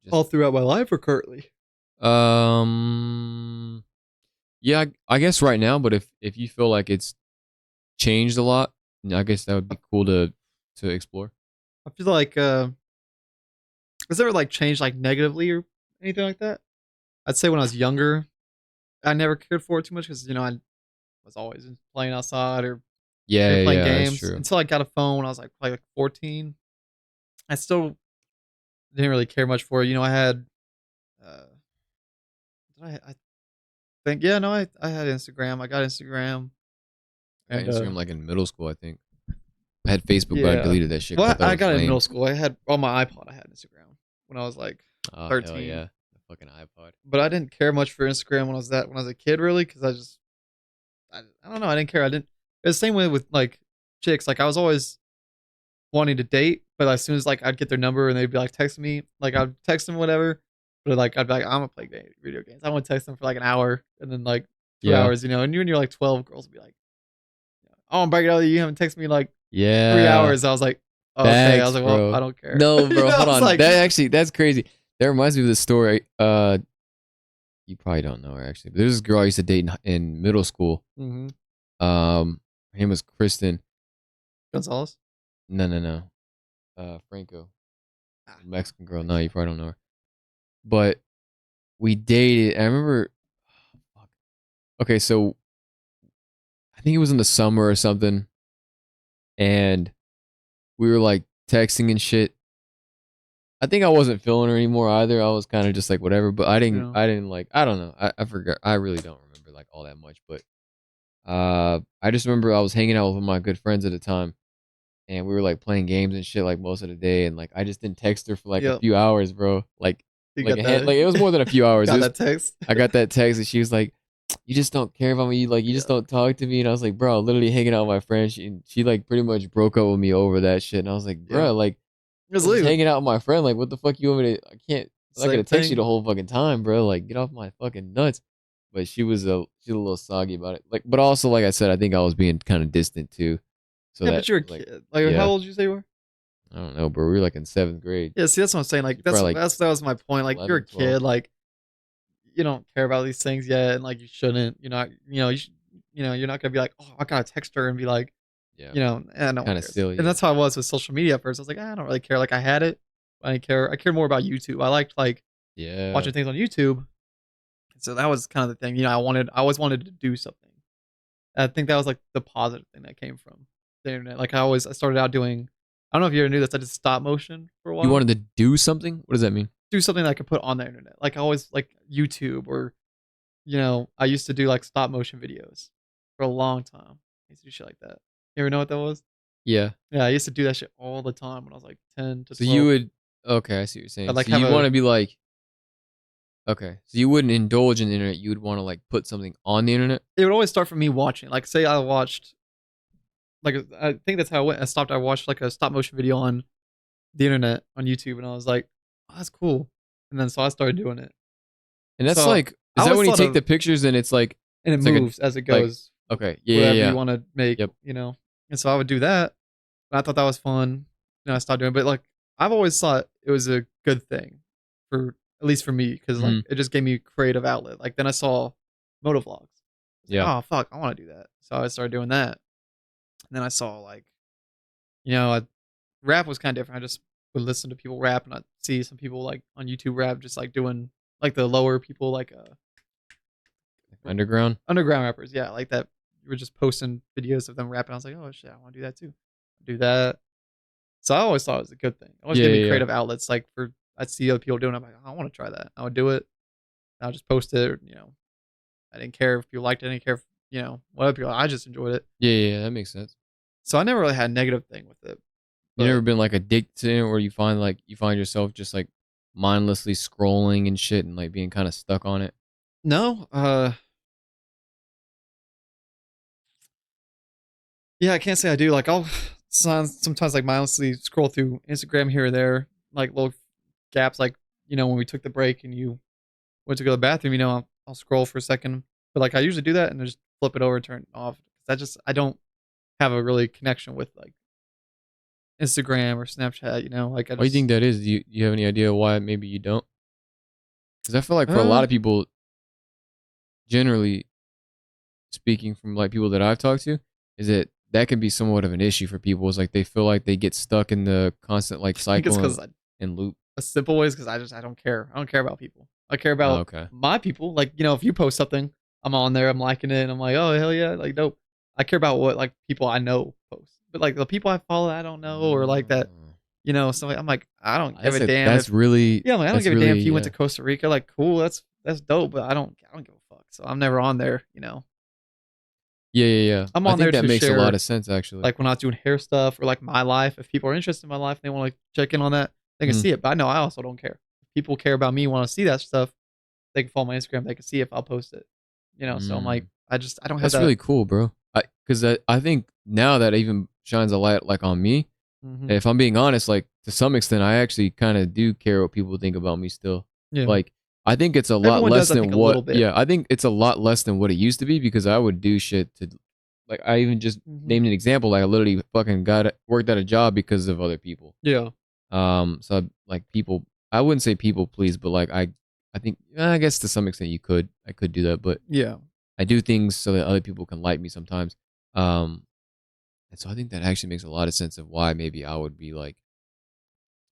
Just All throughout my life or currently? um, yeah, I guess right now. But if you feel like it's changed a lot, I guess that would be cool to explore. I feel like has it ever like changed like negatively or anything like that? I'd say when I was younger, I never cared for it too much because I was always playing outside or Yeah, maybe yeah, playing yeah, that's games true. until I got a phone when I was like probably like 14. I still didn't really care much for it. I had uh I think yeah, no, I had Instagram. I got Instagram I got and Instagram like in middle school, I think. I had Facebook, but I yeah. deleted that shit because I Well, thought it I was got it in middle lame. school. I had on my iPod I had Instagram when I was like Oh hell 13. yeah, the fucking iPod. But I didn't care much for Instagram when I was a kid really cuz I don't know, I didn't care. I didn't It's the same way with like chicks. Like I was always wanting to date, but as soon as like I'd get their number and they'd be like texting me, like I'd text them whatever, but like I'd be like, I'm gonna play video games. I want to text them for like an hour and then like 2 Yeah, hours, and when you're like 12, girls would be like, "Oh, I'm breaking up with you. You haven't texted me like three yeah, hours." I was like, Okay, I was Facts, like, well, I bro. don't care. No, bro, I hold was on. like, That's crazy. That reminds me of this story. You probably don't know her actually, but there's this girl I used to date in middle school. mm-hmm. Her name was Kristen. Gonzalez. No, no, no. Franco, Ah, Mexican girl. No, you probably don't know her. But we dated. I remember. Fuck. Okay, so I think it was in the summer or something, and we were like texting and shit. I think I wasn't feeling her anymore either. I was kind of just like whatever, but I didn't. yeah, I didn't like. I don't know. I forgot. I really don't remember like all that much, but I just remember I was hanging out with my good friends at the time, and we were like playing games and shit like most of the day, and like I just didn't text her for like a yep. few hours, bro. You Like got a hand, that. like it was more than a few hours. It Got was that text. I got that text and she was like, "You just don't care about me. Like you Yeah, just don't talk to me." And I was like, "Bro, I'm literally hanging out with my friends." She like pretty much broke up with me over that shit. And I was like, yeah. "Bro, like It was I was just literally hanging out with my friend. Like what the fuck you want me to? I can't. I'm not same gonna text you thing. the whole fucking time, bro. Like get off my fucking nuts." But she was a little soggy about it. Like, but also like I said, I think I was being kind of distant too. So Yeah, that but you're a like, kid. Like, how yeah, old did you say you were? I don't know, bro. We were like in seventh grade. Yeah, see, that's what I'm saying. Like, It's probably like that was my point. Like, you're a 11, 12. kid. Like, you don't care about these things yet, and like, you shouldn't. You're not. You're not gonna be like, oh, I gotta text her and be like, Yeah, no one kind of cares. still, And yeah, that's how I was with social media at first. I was like, I don't really care. Like, I had it. But I didn't care. I cared more about YouTube. I liked like yeah. watching things on YouTube. So that was kind of the thing. I always wanted to do something. I think that was like the positive thing that came from the internet. Like I started out doing. I don't know if you ever knew this. I did stop motion for a You while. wanted to do something? What does that mean? Do something that I could put on the internet. Like I always like YouTube or I used to do like stop motion videos for a long time. I used to do shit like that. You ever know what that was? Yeah. Yeah, I used to do that shit all the time when I was like 10 to So you 12. would okay, I see what you're I'd saying. like So have you'd want a to be like okay. So you wouldn't indulge in the internet, you would want to like put something on the internet? it would always start from me watching. Like say I watched like I think that's how it went. I watched like a stop motion video on the internet on YouTube and I was like, oh, that's cool. And then so I started doing it. And that's So like I is that always when you thought take of the pictures and and it it's like a moves as it like goes, okay. Yeah, yeah, whatever you yeah. want to make, Yep. And so I would do that. And I thought that was fun. And I stopped doing it. But like I've always thought it was a good thing for at least for me, because like Mhm. it just gave me a creative outlet. Like then I saw motovlogs. I was like, Yeah. oh fuck, I want to do that. So I started doing that. And then I saw like, I, rap was kind of different. I just would listen to people rap and I'd see some people like on YouTube rap just like doing like the lower people like Like underground? underground rappers, yeah, like that. You were just posting videos of them rapping. I was like, oh shit, I want to do that too. Do that. So I always thought it was a good thing. It always Yeah, gave me yeah, yeah. creative outlets. Like I'd see other people doing it. I'm like, I want to try that. I would do it. And I'll just post it. I didn't care if people liked it. I didn't care if, what other people, I just enjoyed it. Yeah, yeah, yeah, that makes sense. So I never really had a negative thing with it. You never But been like addicted to it where you find yourself just like mindlessly scrolling and shit and like being kind of stuck on it? no, yeah, I can't say I do. Like I'll sometimes like mindlessly scroll through Instagram here or there, like little gaps, like when we took the break and you went to go to the bathroom, I'll scroll for a second, but like I usually do that and then just flip it over and turn it off. I don't have a really connection with like Instagram or Snapchat. Like I Why do you think just that is? Do you have any idea why maybe you don't? Because I feel like for a uh lot of people, generally speaking, from like people that I've talked to, is that can be somewhat of an issue for people. Is like they feel like they get stuck in the constant like I think it's cycle because and loop. a simple way is because I don't care. I don't care about people. I care Oh, about okay. my people. Like if you post something, I'm on there, I'm liking it, and I'm like, oh hell yeah, like dope. I care about what like people I know post, but like the people I follow, I don't know, or like that. Oh. So like, I'm like, I don't give That's a a, damn that's if really yeah, I'm like, I don't that's give a damn really if you went yeah to Costa Rica. Like, cool, that's dope, but I don't give a fuck. So I'm never on there. yeah yeah yeah. I'm I on there think that to makes a lot share of sense actually. like when I was doing hair stuff or like my life. If people are interested in my life and they want to like check in on that, they can Mhm. see it. But I know I also don't care. If people care about me, want to see that stuff, they can follow my Instagram. They can see if I'll post it. So I'm like, Mm. I don't have That's that. really cool, bro. Because I think now that even shines a light like on me. Hmm. If I'm being honest, like to some extent, I actually kind of do care what people think about me still. Yeah, Like, I think it's a lot everyone less does. I than think a little what, bit. yeah, I think it's a lot less than what it used to be because I would do shit to like I even just Mhm. named an example. Like I literally fucking worked at a job because of other people. Yeah. So like people, I wouldn't say people please, but like I think I guess to some extent I could do that, but Yeah. I do things so that other people can like me sometimes. Um, and so I think that actually makes a lot of sense of why maybe I would be like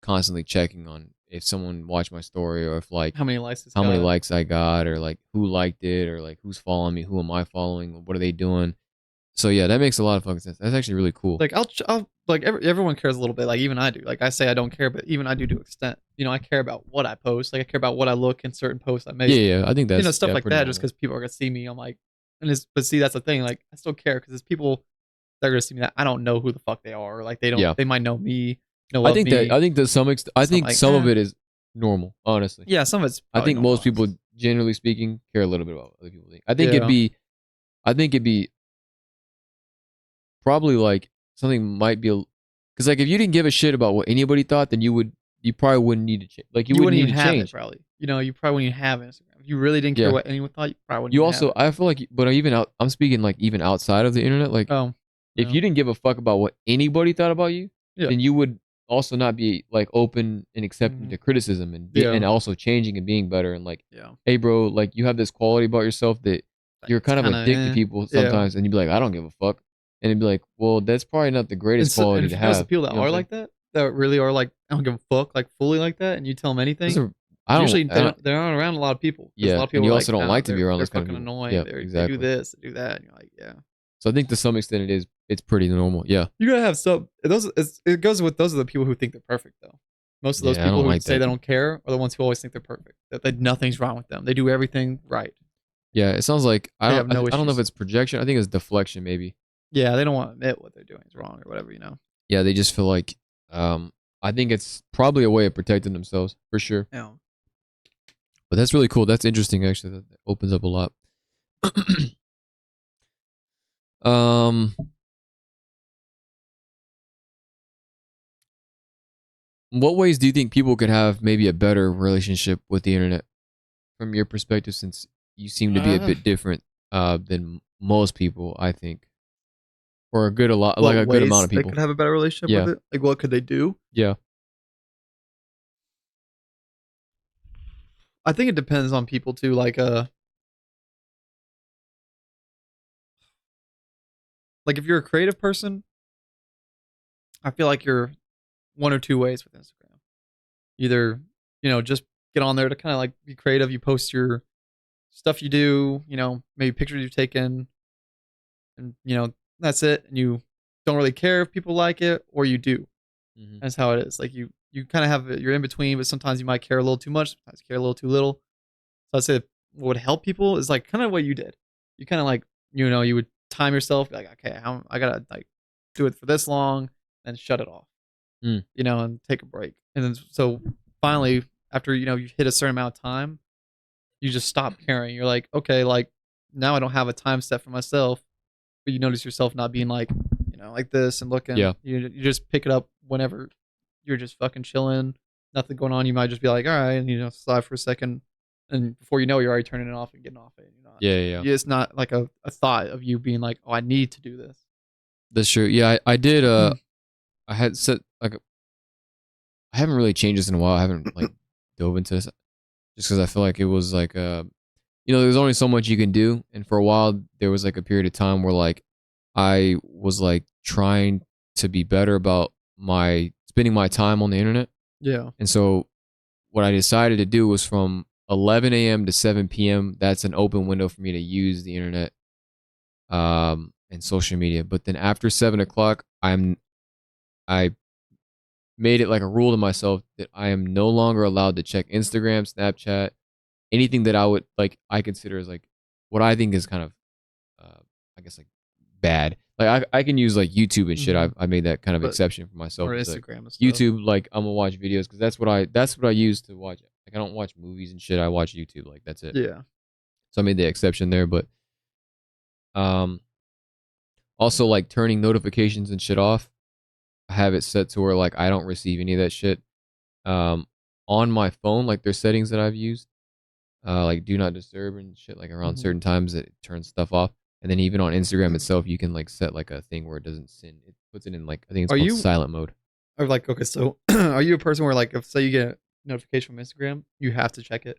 constantly checking on if someone watched my story or if like How many likes this how many got? likes I got or like who liked it or like who's following me, who am I following, what are they doing. So yeah, that makes a lot of fucking sense. That's actually really cool. Like I'll like everyone cares a little bit. Like even I do. Like I say I don't care, but even I do to extent. You know, I care about what I post. Like I care about what I look in certain posts I Yeah, make. yeah, I think You know, that's stuff like pretty that. Just normal. because people are gonna see me, I'm like, and it's but see that's the thing. Like I still care because there's people that are gonna see me that I don't know who the fuck they are. Or like they don't. Yeah, They might know me, know of I me. think to some extent, I So I'm think like, some of it is normal. Honestly, yeah, some of it's I probably think most people, normalized. generally speaking, care a little bit about what other people think. Yeah. I think it'd be probably like something might be because like if you didn't give a shit about what anybody thought, then you probably wouldn't need to change. Like you You wouldn't wouldn't need even to have it change. probably. You know, you probably wouldn't even have Instagram. If you really didn't care Yeah. what anyone thought, you probably wouldn't You even have also, it. I feel like, but even out, I'm speaking like even outside of the internet. Like Oh, if yeah. you didn't give a fuck about what anybody thought about you, Yeah. then you would also not be like open and accepting Mhm. to criticism Yeah. and also changing and being better and like, Yeah. hey bro, like you have this quality about yourself that Like, you're it's kind of a kinda dick to people yeah. sometimes, and you'd be like, I don't give a fuck, and it'd be like, well, that's probably not the And greatest so and quality if to you notice the have. people that You know what I'm are saying? like that really are like, "I don't give a fuck," like, fully like that, and you tell them Those anything, are usually I don't they're not around a lot of people because a lot yeah, of and people are you like, also don't "Nah, like to be around they're those kind of fucking people. annoying. Yeah, They do exactly. this, they do that," and you're like, "Yeah." So I think to some extent it's pretty normal. Yeah. You gotta have some it goes with those are the people who think they're perfect, though. Most of those Yeah, I people don't who like say that. they don't care are the ones who always think they're perfect, that nothing's wrong with them. They do everything right. Yeah, it sounds like They have no I don't know if issues. it's projection. I think it's deflection maybe. Yeah, they don't wanna admit what they're doing is wrong or whatever, you know? Yeah, they just feel like I think it's probably a way of protecting themselves for sure. Yeah. But that's really cool. That's interesting actually. That opens up a lot. um what ways do you think people could have maybe a better relationship with the internet from your perspective since you seem to be a Uh, bit different than most people, I think. Or like what a good amount ways of they people. could have a better relationship with Yeah. it? Like, what could they do? Yeah. I think it depends on people too. Like if you're a creative person, I feel like you're one or two ways with Instagram. Either, you know, just get on there to kind of like be creative. You post your stuff you do, you know, maybe pictures you've taken, and you know, that's it. And you don't really care if people like it, or you do. Mhm. That's how it is. Like you kind of have you're in between, but sometimes you might care a little too much, sometimes you care a little too little. So I'd say what would help people is like kind of what you did. You kind of like, you know, you would time yourself, be like, okay, how I gotta like do it for this long, then shut it off, Mm. you know, and take a break. And then so finally, after you know you hit a certain amount of time, you just stop caring. You're like, okay, like now I don't have a time set for myself, but you notice yourself not being like, you know, like this and looking. Yeah. You just pick it up whenever you're just fucking chilling, nothing going on. You might just be like, all right, and you know, slide for a second, and before you know, you're already turning it off and getting off it. You're not. Yeah, yeah, yeah. It's not like a thought of you being like, oh, I need to do this. That's true. Yeah, I did I had set like I haven't really changed this in a while. I haven't like dove into this just because I feel like it was like you know, there's only so much you can do, and for a while there was like a period of time where like I was like trying to be better about my spending my time on the internet, Yeah. and so what I decided to do was from 11 a.m. to 7 p.m. That's an open window for me to use the internet and social media. But then after 7 o'clock, I made it like a rule to myself that I am no longer allowed to check Instagram, Snapchat, anything that I would like I consider as like what I think is kind of I guess like bad. Like I can use like YouTube and shit. Hmm. I made that kind of But exception for myself. or It's like Instagram and stuff. YouTube, like I'm gonna watch videos because that's what I use to watch. Like I don't watch movies and shit. I watch YouTube. Like that's it. Yeah. So I made the exception there, but um also like turning notifications and shit off. I have it set to where like I don't receive any of that shit. Um on my phone, like there's settings that I've used, like do not disturb and shit, like around Hmm. certain times it turns stuff off. And then even on Instagram itself, you can like set like a thing where it doesn't send. It puts it in like I think it's Are called you silent mode. or like okay, so are you a person where like if say you get a notification from Instagram, you have to check it?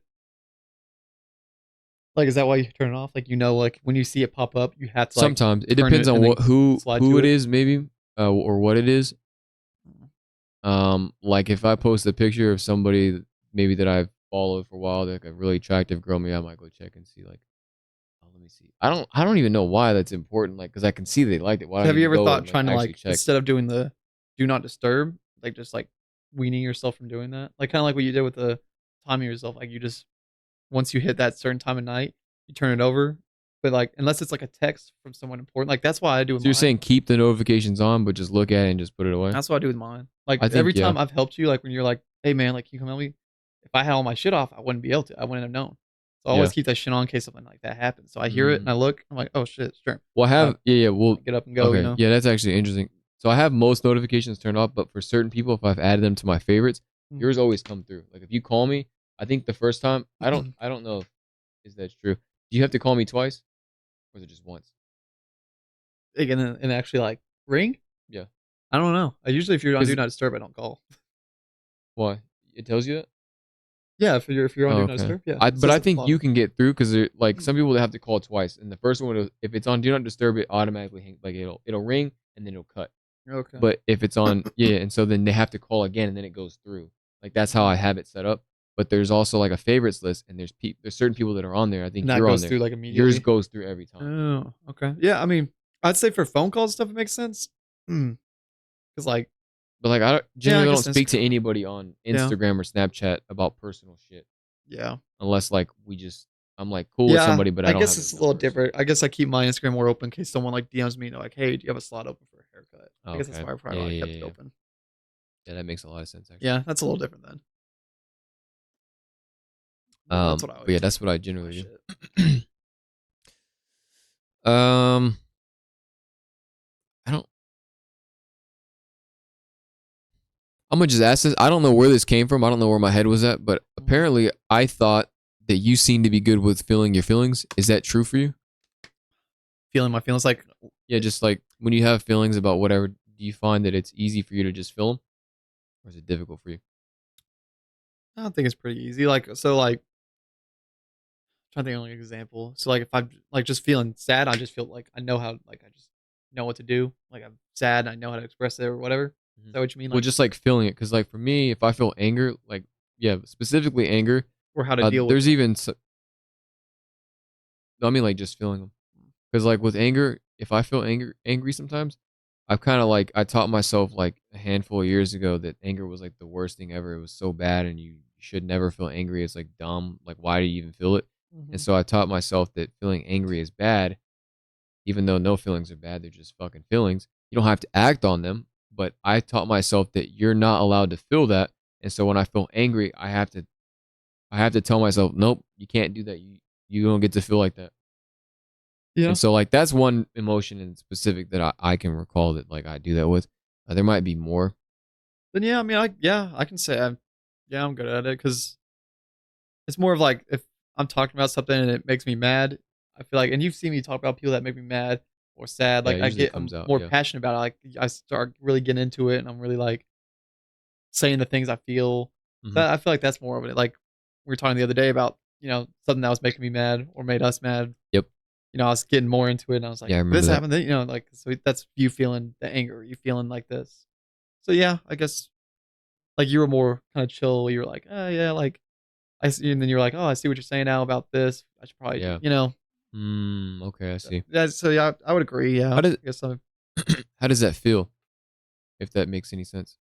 Like is that why you turn it off? Like like when you see it pop up, you have to like Sometimes it turn depends it on and then what slide who to it it. is maybe or what it is. Like if I post a picture of somebody maybe that I've followed for a while, like a really attractive girl, maybe I might go check and see like, oh, let me see. I don't even know why that's important. Like, cause I can see they liked it. Why do So I have need you to ever go thought and like trying to actually like check? instead of doing the do not disturb, like just like weaning yourself from doing that? Like kind of like what you did with the timing yourself. Like you just once you hit that certain time of night, you turn it over. But like unless it's like a text from someone important, like that's why I do with So you're mine. saying keep the notifications on, but just look at it and just put it away? That's what I do with mine. Like I every think yeah. time I've helped you, like when you're like, "Hey man, like can you come help me?" If I had all my shit off, I wouldn't be able to. I wouldn't have known. So I always Yeah. keep that shit on in case something like that happens. So I hear it and Mm. I look. I'm like, "Oh shit, sure." Well, I I have yeah. Well, get up and go. You okay. know. Yeah, that's actually interesting. So I have most notifications turned off, but for certain people, if I've added them to my favorites, yours Mhm. always come through. Like if you call me, I think the first time I don't know if that's true. Do you have to call me twice or is it just once? Again, and actually like ring. Yeah. I don't know. I usually if you're on do Because not disturb, I don't call. why? It tells you that? Yeah, if you're on Oh, do not okay. disturb, yeah, it But says I at the think you bottom. can get through because like some people they have to call twice, and the first one if it's on do not disturb, it automatically like it'll ring and then it'll cut. Okay. But if it's on yeah, and so then they have to call again and then it goes through. Like that's how I Mm. have it set up. But there's also like a favorites list, and there's certain people that are on there. I And think that you're on goes there. through like Yours immediately. goes through every time. Oh, okay. Yeah, I mean, I'd say for phone calls stuff, it makes sense. Because like, But like yeah, I generally I don't guess speak to Instagram. anybody on Yeah, Instagram or Snapchat about personal shit yeah. unless like I'm like cool with Yeah, somebody, but I I don't guess have their it's a little number. So different. I guess I keep my Instagram more open in case someone like DMs me and they're like, "Hey, do you have a slot open for a haircut?" I guess that's okay, why I probably yeah, why I yeah, kept yeah, it yeah. open. Yeah, that makes a lot of sense actually. Yeah, that's a little different then. But that's what I But always yeah, do that's what I with my generally shit. do. um, I don't. I'm gonna just ask this. I don't know where this came from. I don't know where my head was at, but Mhm. apparently I thought that you seem to be good with feeling your feelings. Is that true for you? Feeling my feelings like Yeah, just like when you have feelings about whatever, do you find that it's easy for you to just feel them, or is it difficult for you? I think it's pretty easy. Like so, like trying to think of like an example. So like if I'm like just feeling sad, I just feel like I know how like I just know what to do. Like I'm sad, I know how to express it or whatever. Is Mhm. that what you mean? Well, Like just like feeling it, because like for me, if I feel anger, like yeah, specifically anger, or how to deal with there's it. even I mean like just feeling them. Because like with anger, if I feel angry sometimes, I've kind of like I taught myself like a handful of years ago that anger was like the worst thing ever. It was so bad, and you should never feel angry. It's like dumb. Like why do you even feel it? And Mm-hmm. so I taught myself that feeling angry is bad, even though no feelings are bad. They're just fucking feelings. You don't have to act on them. But I taught myself that you're not allowed to feel that. And so when I feel angry, I have to tell myself, nope, you can't do that. You don't get to feel like that. And Yeah. so like that's one emotion in specific that I can recall that like I do that with. There might be more. Then yeah, I mean, I can say I'm good at it because it's more of like if I'm talking about something and it makes me mad, I feel like, and you've seen me talk about people that make me mad or sad. Yeah, Like usually it I'm comes out. more Yeah. passionate about it. Like I start really getting into it, and I'm really like saying the things I feel. Hmm. So I feel like that's more of it. Like we were talking the other day about something that was making me mad or made us mad. Yep. I was getting more into it, and I was like, Yeah, I this remember that. happened. Like so that's you feeling the anger, you feeling like this. So yeah, I guess like you were more kind of chill. You were like, oh yeah, like I see, and then you're like, oh, I see what you're saying now about this. I should probably do, Yeah. Okay, I see. yeah. So yeah, I would agree. Yeah, How does I guess so. how does that feel? If that makes any sense.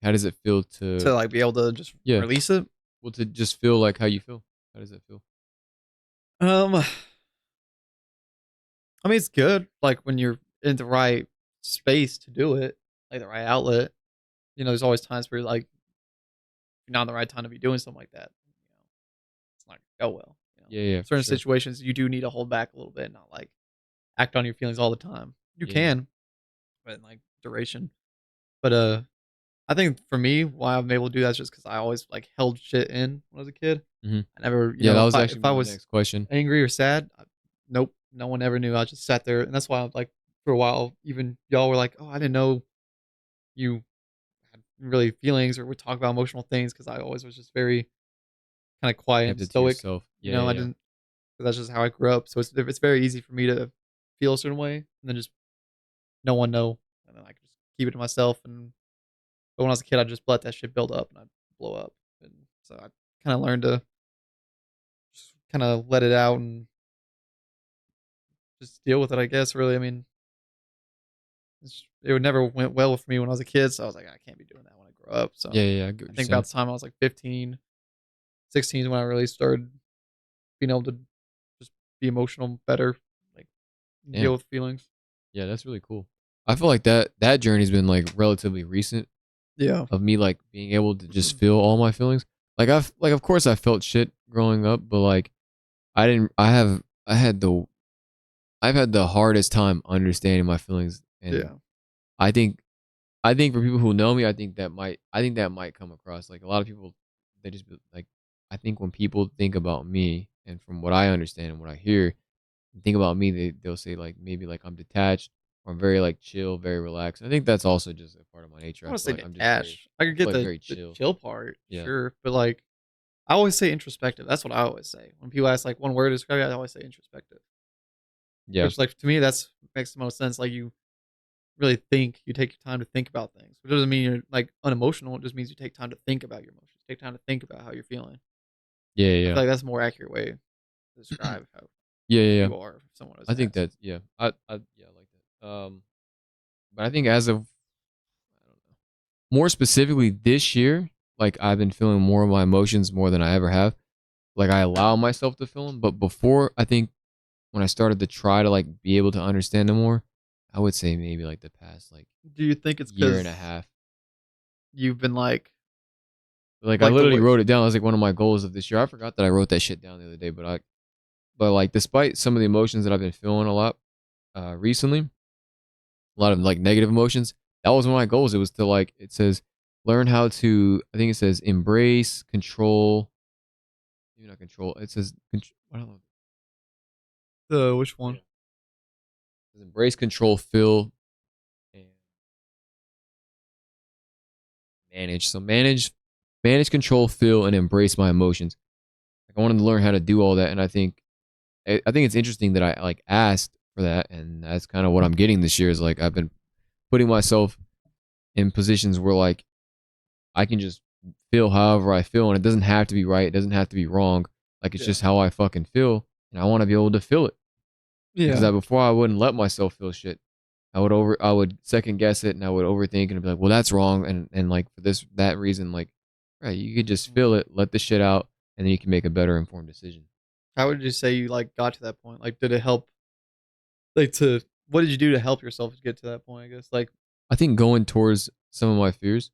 How does it feel to To like be able to just yeah, release it. well to just feel like how you feel? How does that feel? I mean, it's good. Like when you're in the right space to do it, like the right outlet. There's always times where like you're not in the right time to be doing something like that. It's not gonna go well. Yeah, yeah, for Certain sure. situations you do need to hold back a little bit, not like act on your feelings all the time. You Yeah, yeah. can, but in like duration. But I think for me, why I'm able to do that is just because I always like held shit in when I was a kid. Hmm. I never, Yeah, that was if actually I my was next question. angry or sad, nope, no one ever knew. I just sat there, and that's why I like for a while, even y'all were like, "Oh, I didn't know you had really feelings or would talk about emotional things," because I always was just very kind of quiet and Kept it to stoic. yourself. You Yeah, know, I yeah, didn't. That's just how I grew up. So it's very easy for me to feel a certain way and then just no one know, and then I could just keep it to myself. And but when I was a kid, I just let that shit build up and I'd blow up. And so I kind of learned to just kind of let it out and just deal with it. I guess really, I mean, it would never went well for me when I was a kid, so I was like, I can't be doing that when I grow up. yeah, So yeah. I get I what you're think about saying. the time I was like 15, 16 is when I really started being able to just be emotional better, like deal Damn. with feelings. Yeah, that's really cool. I feel like that journey's been like relatively recent Yeah. of me like being able to just feel all my feelings. Like of course I felt shit growing up, but like I didn't. I had the I've had the hardest time understanding my feelings, and Yeah. I think I think for people who know me, I think that might come across like a lot of people. They just like I think when people think about me, and from what I understand and what I hear, think about me, they'll say like maybe like I'm detached or I'm very like chill, very relaxed. I think that's also just a part of my nature. I I want to feel say like I'm just very detached. I I could feel get like very the chill. chill part, Yeah, sure, but like I always say introspective. That's what I always say when people ask like one word to describe it. I always say introspective, yeah, which like to me that's makes the most sense. Like you really think, you take your time to think about things, which doesn't mean you're like unemotional. It just means you take time to think about your emotions, take time to think about how you're feeling. yeah, I yeah, feel like that's a more accurate way to describe how yeah, yeah, yeah. you are. If someone was I to think ask. that yeah, I yeah, I like that. But I think as of I don't know, more specifically this year, like I've been feeling more of my emotions more than I ever have. Like I allow myself to feel them, but before I think when I started to try to like be able to understand them more, I would say maybe like the past like Do you think it's year and a because half. you've been Like I like the literally way? wrote it down. It was like one of my goals of this year. I forgot that I wrote that shit down the other day, but like despite some of the emotions that I've been feeling a lot recently, a lot of like negative emotions, that was one of my goals. It was to like it says learn how to I think it says embrace, control, maybe not control. It says I don't know. The which Yeah. one? It says embrace, control, feel, and manage. So manage, control, feel, and embrace my emotions. Like I wanted to learn how to do all that, and I think it's interesting that I like asked for that, and that's kind of what I'm getting this year. Is like I've been putting myself in positions where like I can just feel however I feel, and it doesn't have to be right. It doesn't have to be wrong. Like it's Yeah. just how I fucking feel, and I want to be able to feel it because Yeah. I, before I wouldn't let myself feel shit. I would second guess it, and I would overthink and be like, well, that's wrong, and like for this that reason, like, right, you could just Mhm. feel it, let the shit out, and then you can make a better informed decision. How would you say you like got to that point? Like, did it help? Like, to what did you do to help yourself to get to that point? I guess. Like, I think going towards some of my fears,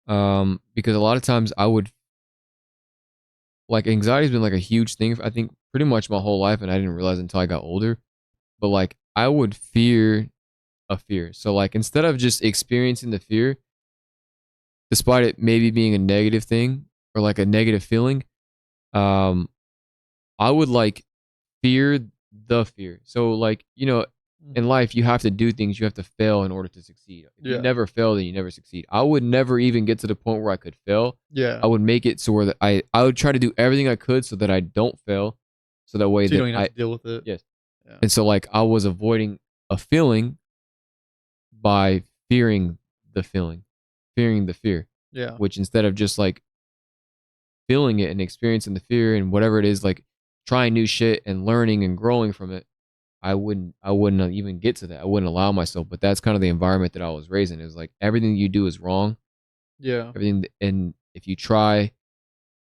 because a lot of times I would like anxiety's been like a huge thing. I think pretty much my whole life, and I didn't realize until I got older. But like I would fear a fear. So like instead of just experiencing the fear, despite it maybe being a negative thing or like a negative feeling, um, I would like fear the fear. So like in mhm. life you have to do things. You have to fail in order to succeed. If you Yeah. never fail, then you never succeed. I would never even get to the point where I could fail. Yeah. I would make it so where that I would try to do everything I could so that I don't fail. So that way So you that don't even have I to deal with it. yes. Yeah. And so like I was avoiding a feeling by fearing the fear, Yeah. which instead of just like feeling it and experiencing the fear and whatever it is, like trying new shit and learning and growing from it, I wouldn't even get to that. I wouldn't allow myself. But that's kind of the environment that I was raised in. It was like everything you do is wrong. Yeah. Everything, and if you try,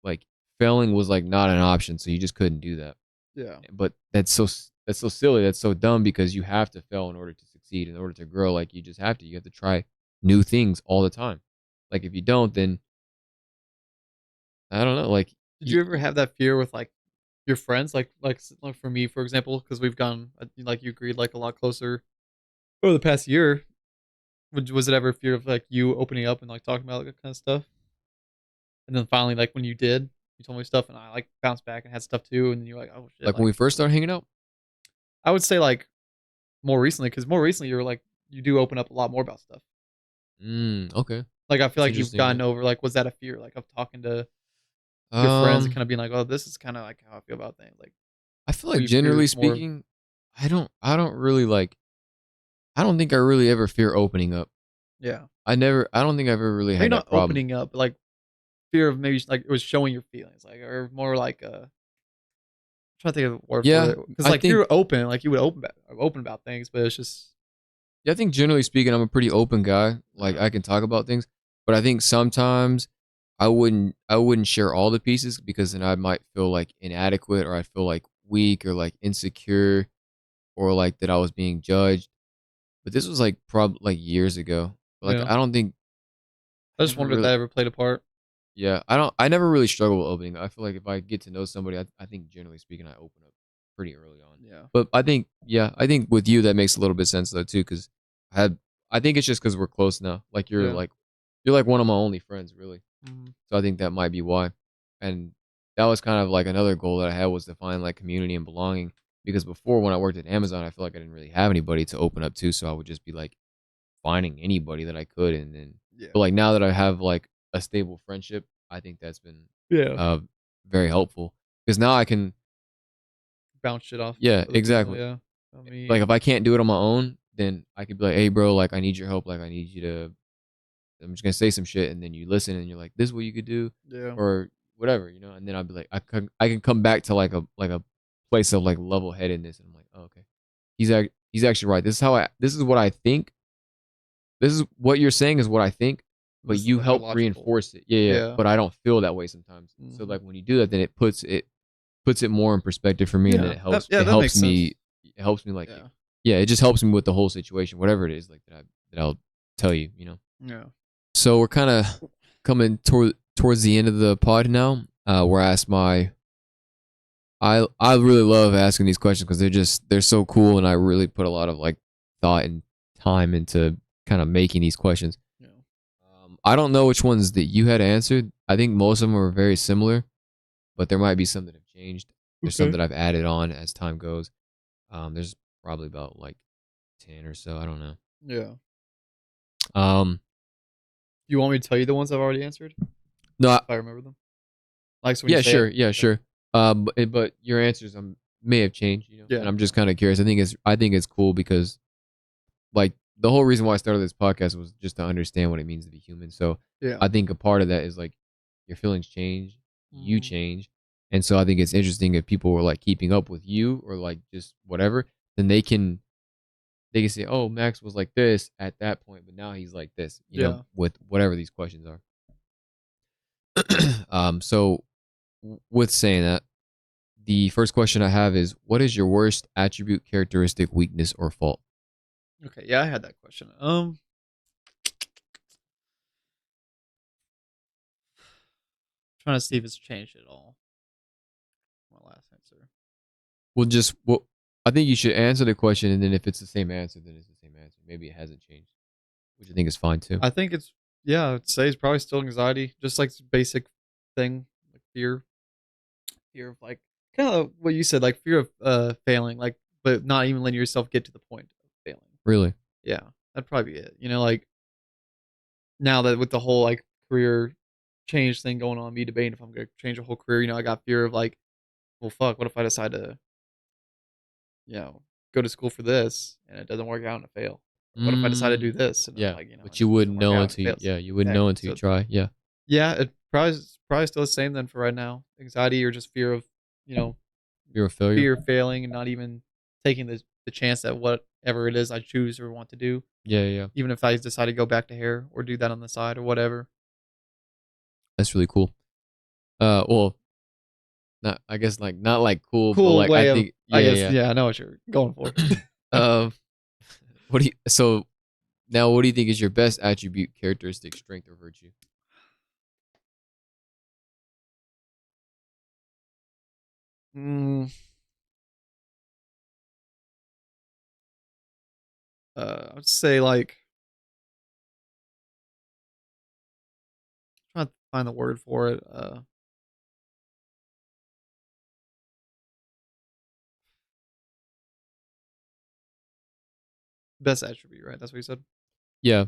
like failing was like not an option, so you just couldn't do that. Yeah. But that's so silly. That's so dumb because you have to fail in order to succeed. In order to grow, like you just have to. You have to try new things all the time. Like if you don't, then I don't know. Like Did y- you ever have that fear with like your friends? Like for me, for example, because we've gone like you agreed like a lot closer over the past year. Was it ever a fear of like you opening up and like talking about that kind of stuff? And then finally, like when you did, you told me stuff, and I like bounced back and had stuff too, and then you're like, oh shit, like when like we first started hanging out. I would say like more recently, because more recently you're like you do open up a lot more about stuff. Okay. Like I feel That's like you've interesting, yeah. gotten over like was that a fear like of talking to your friends and Um, kind of being like, oh, this is kind of like how I feel about things. Like I feel will like you fear generally more? speaking, I don't really like I don't think I really ever fear opening up. Yeah, I don't think I've ever really maybe had not that problem. opening up, but like fear of maybe like it was showing your feelings, like or more like trying to think of a word for Yeah, it because I like think you're open, like you would open about things, but it's just yeah, I think generally speaking, I'm a pretty open guy. Like yeah, I can talk about things, but I think sometimes I wouldn't share all the pieces because then I might feel like inadequate or I feel like weak or like insecure or like that I was being judged. But this was like like years ago. Like yeah. I don't think I I just never wondered if really that ever played a part. yeah, I never really struggle with opening. I feel like if I get to know somebody, I think generally speaking I open up pretty early on. Yeah, But I think yeah, I think with you that makes a little bit sense though too cuz I had I think it's just cuz we're close now. Like yeah. you're like one of my only friends really. Mhm. So I think that might be why. And that was kind of like another goal that I had was to find like community and belonging because before when I worked at Amazon, I feel like I didn't really have anybody to open up to, so I would just be like finding anybody that I could and then Yeah, but like now that I have like a stable friendship, I think that's been yeah. uh very helpful because now I can Bounce shit off yeah, other people. exactly. Yeah, I Like if mean, I can't do it on my own, then I could be like, "Hey bro, like I need your help, like I need you to I'm just gonna say some shit," and then you listen, and you're like, "This is what you could do," yeah, or whatever, you know. And then I'd be like, I can come back to like a place of like level headedness, and I'm like, oh, okay, he's actually right. This is what I think. This is what you're saying is what I think, but this is you like my help logical. reinforce it. Yeah, yeah. Yeah, But I don't feel that way sometimes. So hmm like when you do that, then it puts it more in perspective for me, and then yeah, it that makes helps sense. me it helps me like Yeah, yeah, it just helps me with the whole situation, whatever it is like that I'll tell you, you know. yeah. So we're kind of coming towards the end of the pod now, where I ask my I really love asking these questions because they're so cool, and I really put a lot of like thought and time into kind of making these questions. Yeah. I don't know which ones that you had answered. I think most of them are very similar, but there might be some that have changed. There's some Okay. that I've added on as time goes. There's probably about like 10 or so. I don't know. Yeah. Um, You want me to tell you the ones I've already answered no, if I remember them? Like so when you yeah, say it. sure, yeah, Okay. sure. But your answers may have changed, you know, and Yeah. I'm Yeah. just kind of curious. I think it's cool because like the whole reason why I started this podcast was just to understand what it means to be human. So Yeah. I think a part of that is like your feelings change, you hmm change, and so I think it's interesting if people were like keeping up with you or like just whatever, then they can say, oh, Max was like this at that point, but now he's like this, you know, Yeah. with whatever these questions are. So with saying that, the first question I have is, what is your worst attribute, characteristic, weakness, or fault? Okay. Yeah, I had that question. Trying to see if it's changed at all. My last answer. Well, I think you should answer the question, and then if it's the same answer, then it's the same answer. Maybe it hasn't changed, which I think is fine too. I think it's yeah. I'd say it's probably still anxiety, just like basic thing, like fear of like kind of what you said, like fear of failing, like but not even letting yourself get to the point of failing. Really? Yeah, that'd probably be it. You know, like now that with the whole like career change thing going on, me debating if I'm gonna change a whole career, you know, I got fear of like, well, fuck, what if I decide to, you know, go to school for this and it doesn't work out and I fail? Or what if I decide to do Mm, this and I'm yeah, like, you know, but and it you doesn't wouldn't work know out and it until fails? yeah, you wouldn't know Exactly. until you So try. Yeah, yeah, it probably still the same then for right now. Anxiety or just fear of, you know, you're a failure. fear of failing and not even taking the chance at whatever it is I choose or want to do, Yeah, yeah, yeah. even if I decide to go back to hair or do that on the side or whatever. That's really cool. Well, not I guess like not like cool, but Cool like I way of think I yeah, guess yeah. yeah, I know what you're going for. Um, what do you so now? What do you think is your best attribute, characteristic, strength, or virtue? mm, I would say like trying to find the word for it. Best attribute, right? That's what you said. Yeah,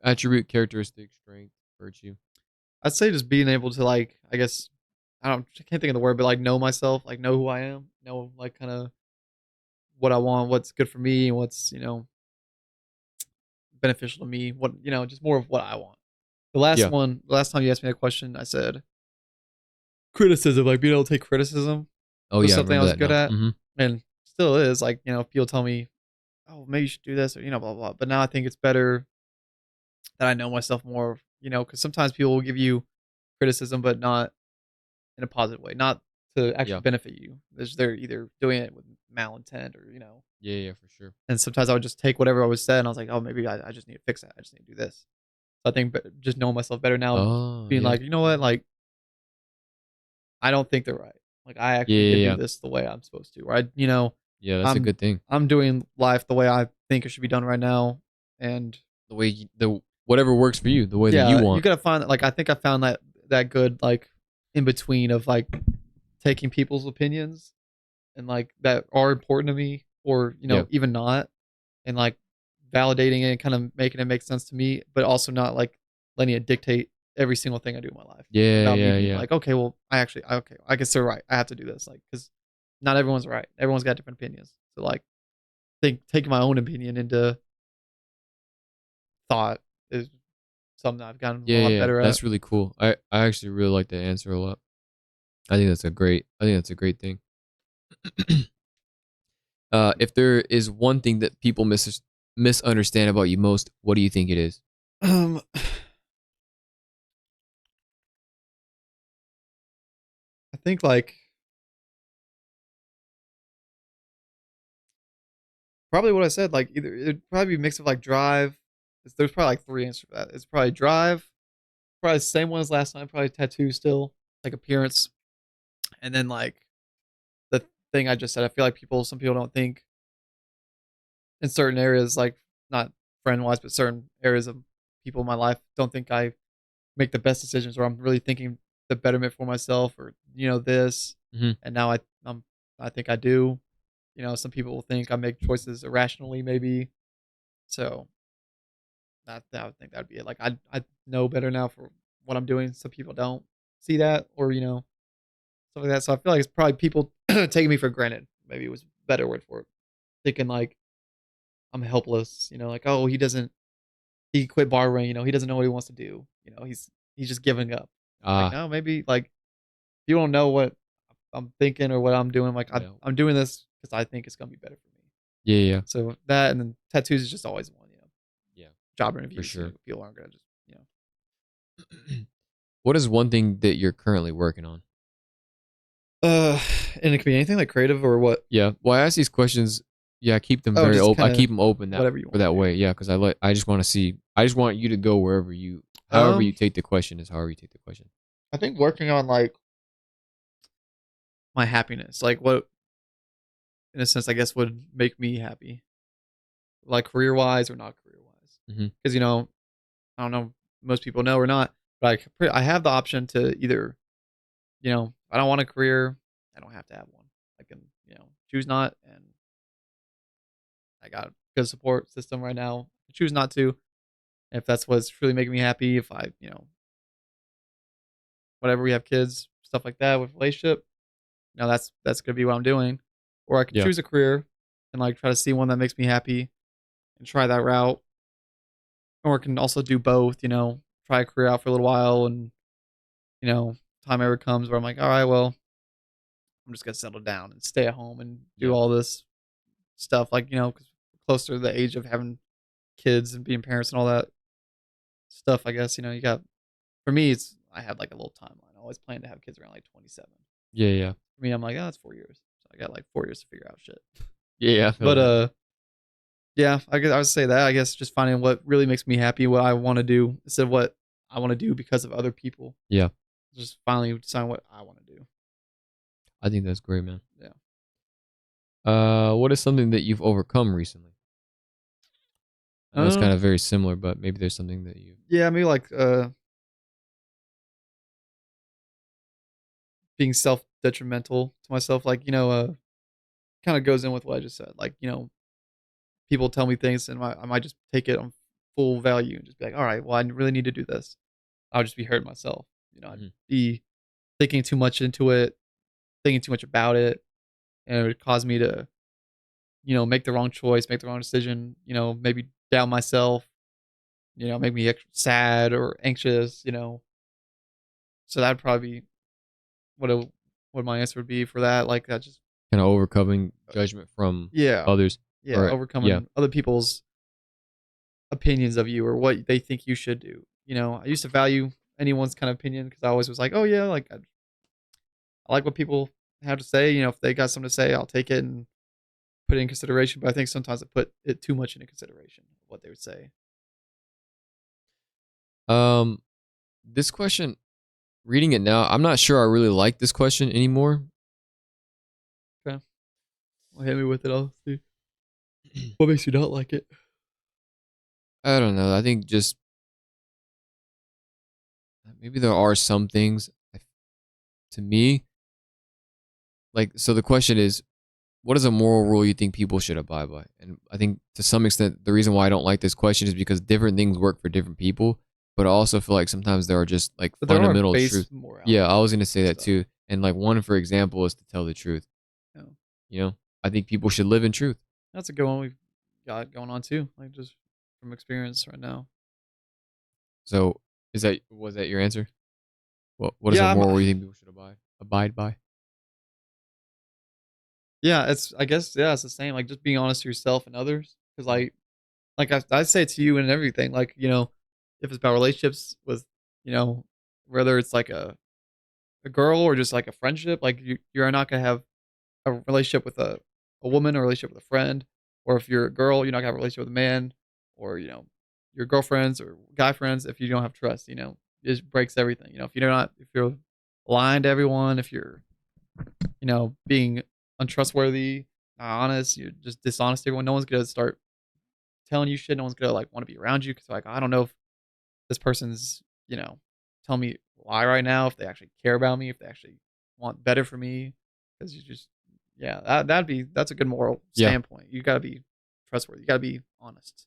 attribute, characteristic, strength, virtue. I'd say just being able to like, I guess, I can't think of the word, but like know myself, like know who I am, know like kind of what I want, what's good for me, and what's beneficial to me. What just more of what I want. Yeah. The last time you asked me that question, I said criticism, like being able to take criticism Oh was yeah, I something I remember was that good now. at, Mm-hmm. and still is. Like people tell me, "Oh, maybe you should do this," or blah blah. But now I think it's better that I know myself more. Because sometimes people will give you criticism, but not in a positive way, not to actually Yeah. benefit you. They're either doing it with malintent or. Yeah, yeah, for sure. And sometimes I would just take whatever I was said, and I was like, "Oh, maybe I just need to fix that. I just need to do this." So I think just knowing myself better now, Oh being yeah. like, you know what, like I don't think they're right. Like I Yeah, actually need to yeah, do yeah. this the way I'm supposed to. Or Yeah, that's a I'm good thing. I'm doing life the way I think it should be done right now. And The way the whatever works for you, the way that you yeah, you want. gotta find that. Like I think I found that good like in between of like taking people's opinions and like that are important to me, or Yeah. even not, and like validating it and kind of making it make sense to me, but also not like letting it dictate every single thing I do in my life Yeah, without me yeah, being yeah. like, okay, well, okay, I guess they're right. I have to do this, like, because not everyone's right. Everyone's got different opinions. So like, taking my own opinion into thought is something I've gotten a Yeah, lot yeah. better at. That's really cool. I actually really like that answer a lot. I think that's a great thing. If there is one thing that people misunderstand about you most, what do you think it is? Um, I think like probably what I said. Like either it'd probably be a mix of like drive. There's probably like three answers for that. It's probably drive, probably the same one as last time. Probably tattoo still, like appearance, and then like the thing I just said. I feel like some people don't think in certain areas, like not friend wise, but certain areas of people in my life don't think I make the best decisions, or I'm really thinking the betterment for myself, or this. Hmm. And now I think I do. Some people will think I make choices irrationally, maybe. So that I would think that'd be it. Like I know better now for what I'm doing. Some people don't see that, or stuff like that. So I feel like it's probably people taking me for granted. Maybe it was a better word for it. Thinking like I'm helpless. Like oh he quit barbering. He doesn't know what he wants to do. He's just giving up. Like Ah, no, maybe like you don't know what I'm thinking or what I'm doing. Like yeah, I'm doing this because I think it's gonna be better for me. yeah, yeah, So that, and then tattoos is just always one. yeah, Job for interviews. sure. People aren't gonna just What is one thing that you're currently working on? Uh, and it can be anything like creative or what. Yeah. Well, I ask these questions. Yeah, I keep them Oh, very just open. I kind of keep them open that whatever you for want that to do. way. Yeah, because I just want to see. I just want you to go however you Um, take the question is however you take the question. I think working on like my happiness, like what in a sense I guess would make me happy, like career wise or not career wise, Hmm. because I don't know most people know or not, but I have the option to either if I don't want a career, I don't have to have one. I can choose not, and I got a good support system right now. I choose not to. If that's what's really making me happy, if I whatever we have kids, stuff like that with relationship, that's gonna be what I'm doing. Or I could Yeah. choose a career and like try to see one that makes me happy and try that route. Or I can also do both, try a career out for a little while, and you know, time ever comes where I'm like, all right, well, I'm just gonna settle down and stay at home and do Yeah. all this stuff, like, because we're closer to the age of having kids and being parents and all that stuff, I guess, you got for me it's I had like a little timeline. I always planned to have kids around like 27. Yeah. Yeah. For me, I'm like, oh, that's 4 years. So I got like 4 years to figure out shit. Yeah. Yeah. I feel But that. yeah, I guess I would say that. I guess just finding what really makes me happy, what I want to do, instead of what I want to do because of other people. Yeah. Just finally deciding what I want to do. I think that's great, man. Yeah. What is something that you've overcome recently? I know it's kind Um. of very similar, but maybe there's something that you. Yeah. Maybe like being self detrimental to myself. Like kind of goes in with what I just said. Like people tell me things, and I might just take it on full value and just be like, all right, well, I really need to do this. I'll just be hurting myself. I'd Mhm. be thinking too much into it, thinking too much about it, and it would cause me to, make the wrong choice, make the wrong decision, maybe doubt myself, make me sad or anxious, So that'd probably be what what my answer would be for that. Like that just Kind of overcoming judgment from yeah. others. Yeah, Or yeah. overcoming other people's opinions of you or what they think you should do. I used to value anyone's kind of opinion because I always was like, oh yeah, like I like what people have to say. If they got something to say, I'll take it and put it in consideration. But I think sometimes I put it too much into consideration of what they would say. Um, this question, reading it now, I'm not sure I really like this question anymore. Okay, well, hit me with it. I'll see what makes you not like it. I don't know. I think just maybe there are some things to me, like, so the question is, what is a moral rule you think people should abide by? And I think to some extent, the reason why I don't like this question is because different things work for different people. But I also feel like sometimes there are just like But there are fundamental base truth. Yeah, I morality was gonna say that stuff. too. And like one, for example, is to tell the truth. You know? You know, I think people should live in truth. That's a good one we've got going on too. Like just from experience right now. So was that your answer? What is a Yeah, moral rule you think people should abide by? yeah. It's I guess yeah, it's the same. Like just being honest to yourself and others. Because Mhm. like I say it to you and everything. Like if it's about relationships with whether it's like a girl or just like a friendship, like you're not gonna have a relationship with a woman or a relationship with a friend, or if you're a girl, you're not gonna have a relationship with a man, or your girlfriends or guy friends if you don't have trust. It just breaks everything. If you're lying to everyone, if you're being untrustworthy, not honest, you're just dishonest to everyone. No one's gonna start telling you shit. No one's gonna like want to be around you because like I don't know if this person's telling me a lie right now, if they actually care about me, if they actually want better for me, because you just yeah that's a good moral Yeah, standpoint. You got to be trustworthy. You got to be honest,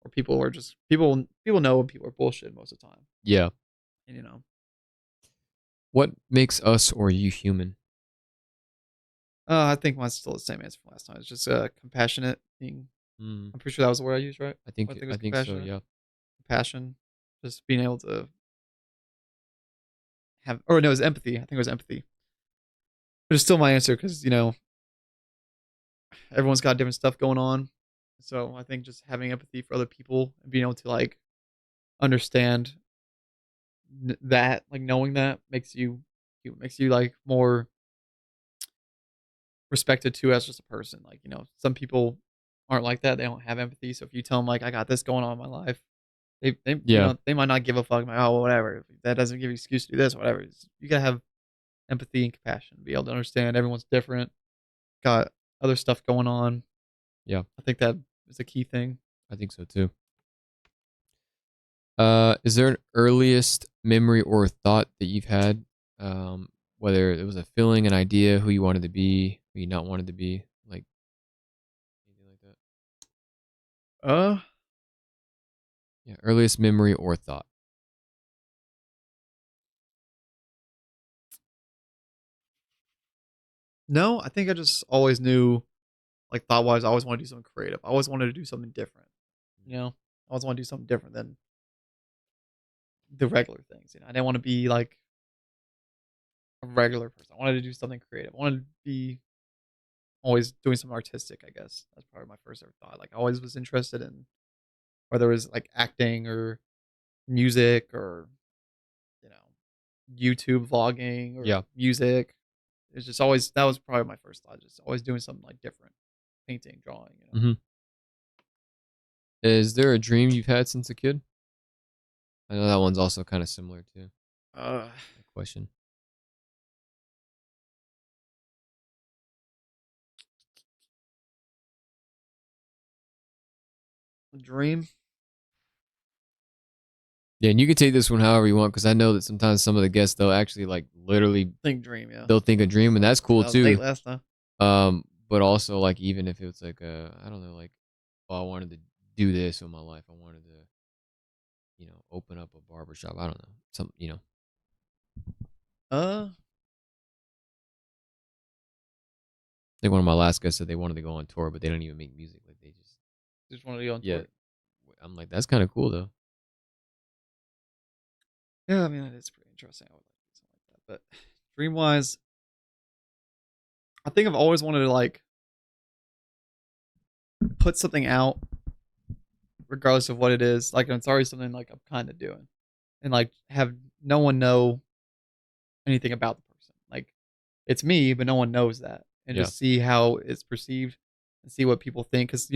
or people are just people know when people are bullshit most of the time. yeah. And What makes us or you human? I think mine's still the same answer from last time. It's just compassionate. Being Mm, I'm pretty sure that was the word I used, right? I think it I was think so. compassionate, Yeah, compassion, just being able to have, or no, it was empathy. I think it was empathy. But it's still my answer because everyone's got different stuff going on. So I think just having empathy for other people and being able to like understand that, like knowing that makes you like more respected too as just a person. Like some people aren't like that. They don't have empathy. So if you tell them like I got this going on in my life, they yeah, they might not give a fuck. Like, oh well, whatever. That doesn't give you an excuse to do this. Whatever. You gotta have empathy and compassion. Be able to understand everyone's different. Got other stuff going on. yeah. I think that is a key thing. I think so too. Is there an earliest memory or thought that you've had? Whether it was a feeling, an idea, who you wanted to be, who you not wanted to be, like anything like that. Uh Yeah, earliest memory or thought. No, I think I just always knew, like thought wise, I always wanted to do something creative. I always wanted to do something different. I always want to do something different than the regular things. I didn't want to be like a regular person. I wanted to do something creative. I wanted to be always doing something artistic. I guess that's probably my first ever thought. Like I always was interested in whether it was like acting or music or you know YouTube vlogging or Yeah. music. It's just always that was probably my first thought. Just always doing something like different, painting, drawing. Hmm. Is there a dream you've had since a kid? I know that one's also kind of similar to Uh, that question. dream. Yeah, and you can take this one however you want because I know that sometimes some of the guests they'll actually like literally Think dream. Yeah, they'll think a dream and that's cool that was late too. last time. But also like even if it's like a I don't know like oh, I wanted to do this in my life. I wanted to, open up a barber shop. I don't know. Uh, I think one of my last guys said they wanted to go on tour, but they don't even make music. Like they just want to go on yeah. tour. I'm like, that's kind of cool though. Yeah, I mean that is pretty interesting. I would like to do something like that. But dream wise, I think I've always wanted to like put something out, regardless of what it is. Like it's already something like I'm kind of doing, and like have no one know anything about the person. Like it's me, but no one knows that, and Yeah. just see how it's perceived and see what people think. Because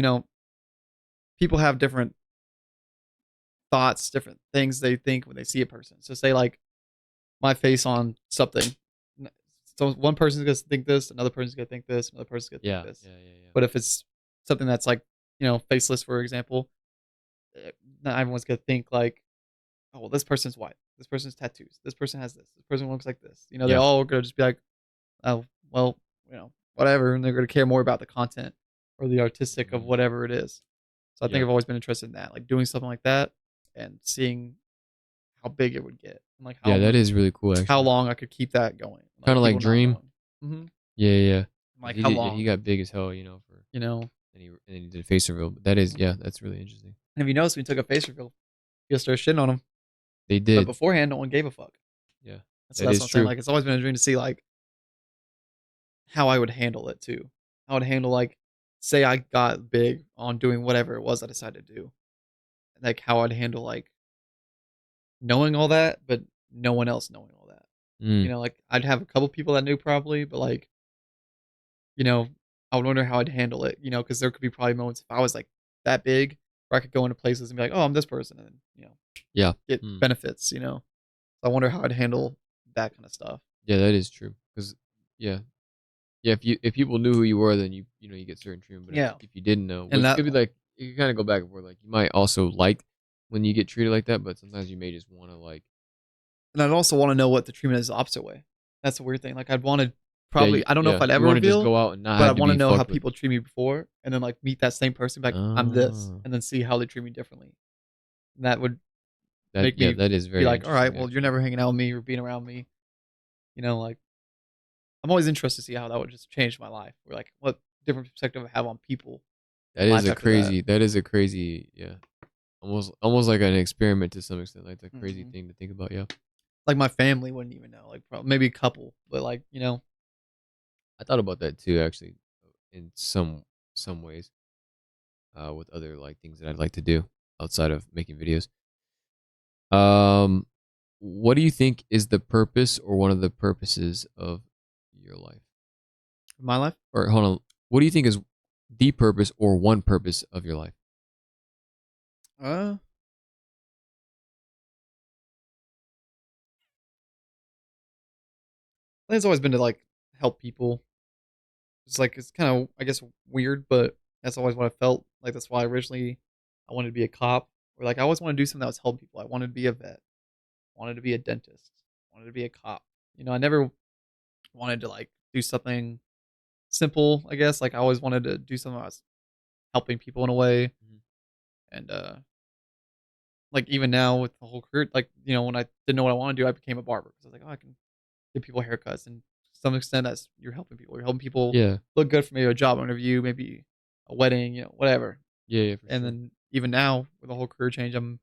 people have different thoughts, different things they think when they see a person. So say like my face on something. So one person's gonna think this, another person's gonna think this, another person's gonna think Yeah. this. Yeah. Yeah. Yeah. But if it's something that's like faceless, for example, not everyone's gonna think like, oh well, this person's white, this person's tattoos, this person has this person looks like this. They Yeah. all are gonna just be like, oh well, whatever, and they're gonna care more about the content or the artistic of Mm, whatever it is. So I think yep. I've always been interested in that, like doing something like that and seeing how big it would get and like Yeah, that is really cool how actually. long I could keep that going, Kind like of like people not Dream. knowing. Hmm. Yeah. Yeah. Yeah. 'Cause Like how yeah, he long, got big as hell, for you know? and he did a face reveal. But that is, Mhm. yeah, that's really interesting. And if you notice, we took a face reveal, you started shitting on him, They but did. beforehand, no one gave a fuck. Yeah. So That that's is what I'm saying. true. Like it's always been a dream to see like how I would handle it too. How I would handle like, say I got big on doing whatever it was I decided to do, like how I'd handle like knowing all that, but no one else knowing all that. Mm. Like I'd have a couple people that knew probably, but like you know, I would wonder how I'd handle it. Because there could be probably moments if I was like that big where I could go into places and be like, oh, I'm this person, and Yeah. get Mm. benefits. So I wonder how I'd handle that kind of stuff. Yeah, that is true. Cause yeah, yeah. If people knew who you were, then you get certain treatment. But Yeah, if you didn't know, and which that could be like you kind of go back and forth. Like you might also like when you get treated like that, but sometimes you may just want to like and I'd also want to know what the treatment is the opposite way. That's a weird thing. Like I'd want to yeah probably I don't know if I'd you ever want to just reveal, go out and not but I have to want to be know how fucked with. people treat me before, and then like meet that same person, be like I'm this, Oh, and then see how they treat me differently. And that would that make yeah, me that is be very like, all right, interesting well, you're actually. never hanging out with me or being around me. Like I'm always interested to see how that would just change my life, or like what different perspective I have on people That and is life a after that. crazy. That is a crazy. Yeah, almost like an experiment to some extent. Like a crazy Hmm. thing to think about. Yeah, Like my family wouldn't even know, like probably maybe a couple, but like I thought about that too actually, in some ways. With other like things that I'd like to do outside of making videos. Um, what do you think is the purpose or one of the purposes of your life? my life. Or hold on, what do you think is the purpose or one purpose of your life? Uh, I think it's always been to like help people. It's like it's kind of I guess weird, but that's always what I felt like. That's why originally I wanted to be a cop, or like I always wanted to do something that was helping people. I wanted to be a vet, wanted to be a dentist, wanted to be a cop. I never wanted to like do something simple. I guess like I always wanted to do something that was helping people in a way, Mhm. and like even now with the whole career, like when I didn't know what I want to do, I became a barber because I was like, oh, I can give people haircuts, and to some extent, that's you're helping people. You're helping people Yeah, look good for maybe a job interview, maybe a wedding, whatever. yeah, yeah, for And sure. then even now with the whole career change, I'm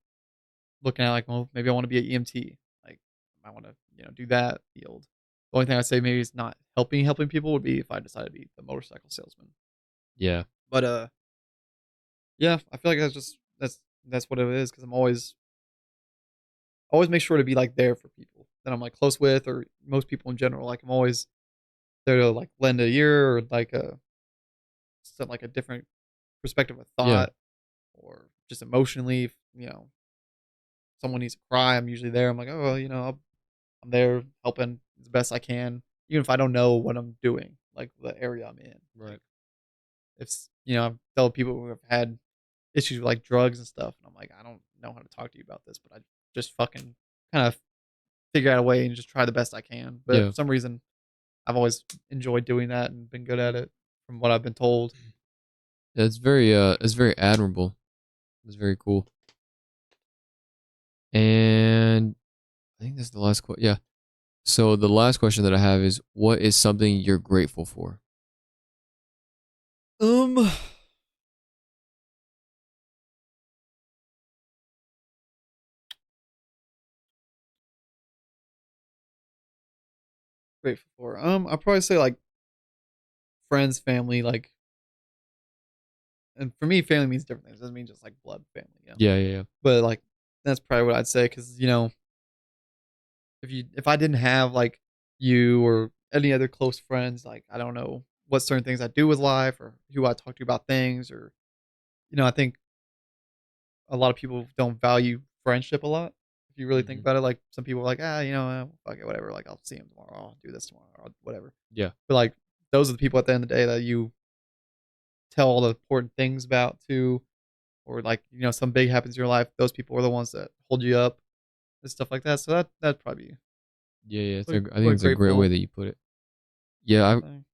looking at like, well, maybe I want to be an EMT. Like I want to do that field. The only thing I say maybe is not helping people would be if I decided to be the motorcycle salesman. Yeah, But yeah, I feel like that's what it is because I'm always make sure to be like there for people that I'm like close with or most people in general. Like I'm always there to like lend a ear or like a different perspective of yeah, thought or just emotionally. If, someone needs to cry, I'm usually there. I'm like, oh, well, I'm there helping as best I can, even if I don't know what I'm doing, like the area I'm in. right. Like if I tell people who have had issues with like drugs and stuff, and I'm like, I don't know how to talk to you about this, but I just fucking kind of figure out a way and just try the best I can. But Yeah, for some reason, I've always enjoyed doing that and been good at it, from what I've been told. it's very admirable. It's very cool. And I think that's the last question. Yeah. So the last question that I have is, what is something you're grateful for? Um, grateful for. I'll probably say like friends, family, like, and for me, family means different things. It doesn't mean just like blood family, Yeah, yeah, yeah. But like that's probably what I'd say because if I didn't have like you or any other close friends, like I don't know what certain things I do with life or who I talk to about things or I think a lot of people don't value friendship a lot. If you really think Hmm. about it, like some people are like, fuck it, whatever. Like I'll see him tomorrow. I'll do this tomorrow or whatever. Yeah. But like those are the people at the end of the day that you tell all the important things about to, or like some big happens in your life. Those people are the ones that hold you up and stuff like that. So that'd probably be Yeah, yeah. I think what it's a great way grateful. that you put it. Yeah, Thing.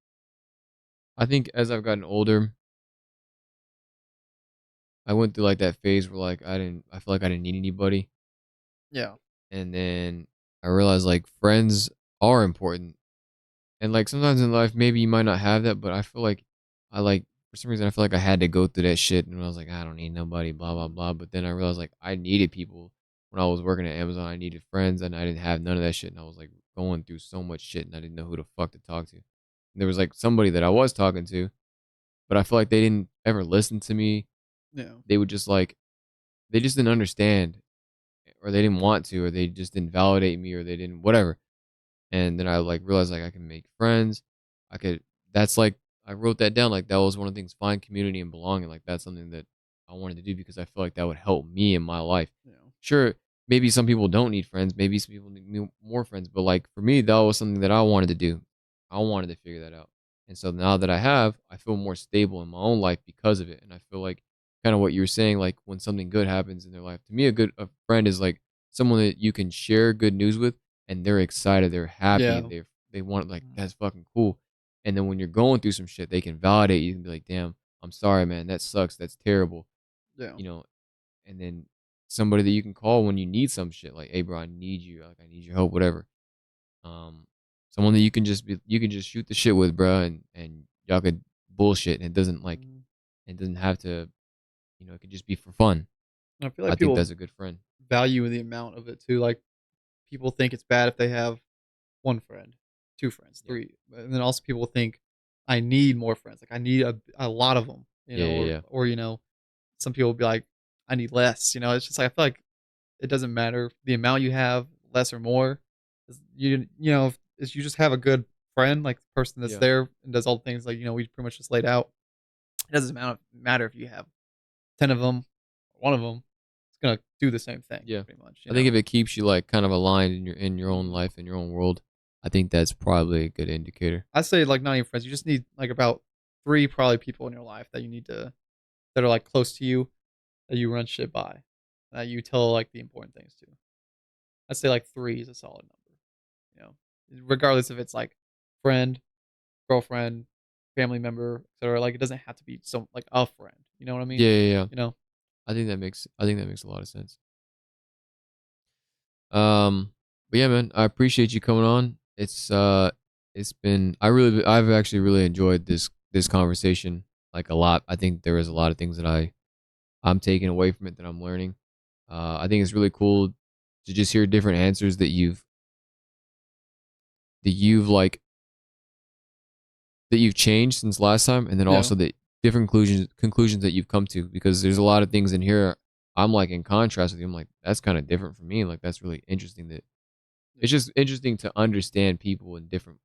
I think as I've gotten older, I went through like that phase where like I feel like I didn't need anybody, Yeah, and then I realized like friends are important. And like sometimes in life, maybe you might not have that, but I feel like I like for some reason I feel like I had to go through that shit, and I was like, I don't need nobody, blah blah blah. But then I realized like I needed people when I was working at Amazon. I needed friends, and I didn't have none of that shit, and I was like going through so much shit, and I didn't know who the fuck to talk to. And there was like somebody that I was talking to, but I feel like they didn't ever listen to me. yeah, They would just like they just didn't understand, or they didn't want to, or they just didn't validate me, or they didn't whatever. And then I like realized like I can make friends. I could that's like I wrote that down, like that was one of the things, find community and belonging. Like that's something that I wanted to do because I feel like that would help me in my life. yeah, Sure, maybe some people don't need friends, maybe some people need more friends, but like for me, that was something that I wanted to do. I wanted to figure that out. And so now that I have, I feel more stable in my own life because of it. And I feel like kind of what you were saying, like when something good happens in their life, to me, a friend is like someone that you can share good news with, and they're excited, they're happy, yeah, and they want like mm, that's fucking cool. And then when you're going through some shit, they can validate you and be like, "Damn, I'm sorry, man. That sucks. That's terrible." yeah, You know, and then somebody that you can call when you need some shit, like, "Hey, bro, I need you. Like, I need your help, whatever." Um, someone that you can just shoot the shit with, bro, and y'all could bullshit, and mm. it doesn't have to, it could just be for fun. I feel I like think people that's a good friend. value the amount of it too. Like people think it's bad if they have one friend, two friends, Yeah, three, and then also people think I need more friends. Like I need a lot of them, yeah, yeah, yeah, or some people will be like I need less. It's just like I feel like it doesn't matter the amount you have, less or more. If you just have a good friend, like the person that's yeah, there and does all the things like we pretty much just laid out. It doesn't matter if you have 10 of them, one of them. It's gonna do the same thing, yeah. pretty much. I think if it keeps you like kind of aligned in your own Mhm. life, in your own world, I think that's probably a good indicator. I say like not even friends. You just need like about three probably people in your life that you need to that are like close to you that you run shit by, that you tell like the important things to. I'd say like three is a solid number. You know, regardless if it's like friend, girlfriend, family member, etc. Like it doesn't have to be some like a friend. You know what I mean? Yeah, yeah, yeah. You know? I think that makes a lot of sense. But yeah, man, I appreciate you coming on. It's been I've actually really enjoyed this conversation like a lot. I think there is a lot of things that I'm taking away from it that I'm learning. I think it's really cool to just hear different answers that you've like that you've changed since last time, and then Yeah. also the different conclusions that you've come to, because there's a lot of things in here I'm like in contrast with you. I'm like, that's kind of different for me. Like that's really interesting that Yeah. it's just interesting to understand people in different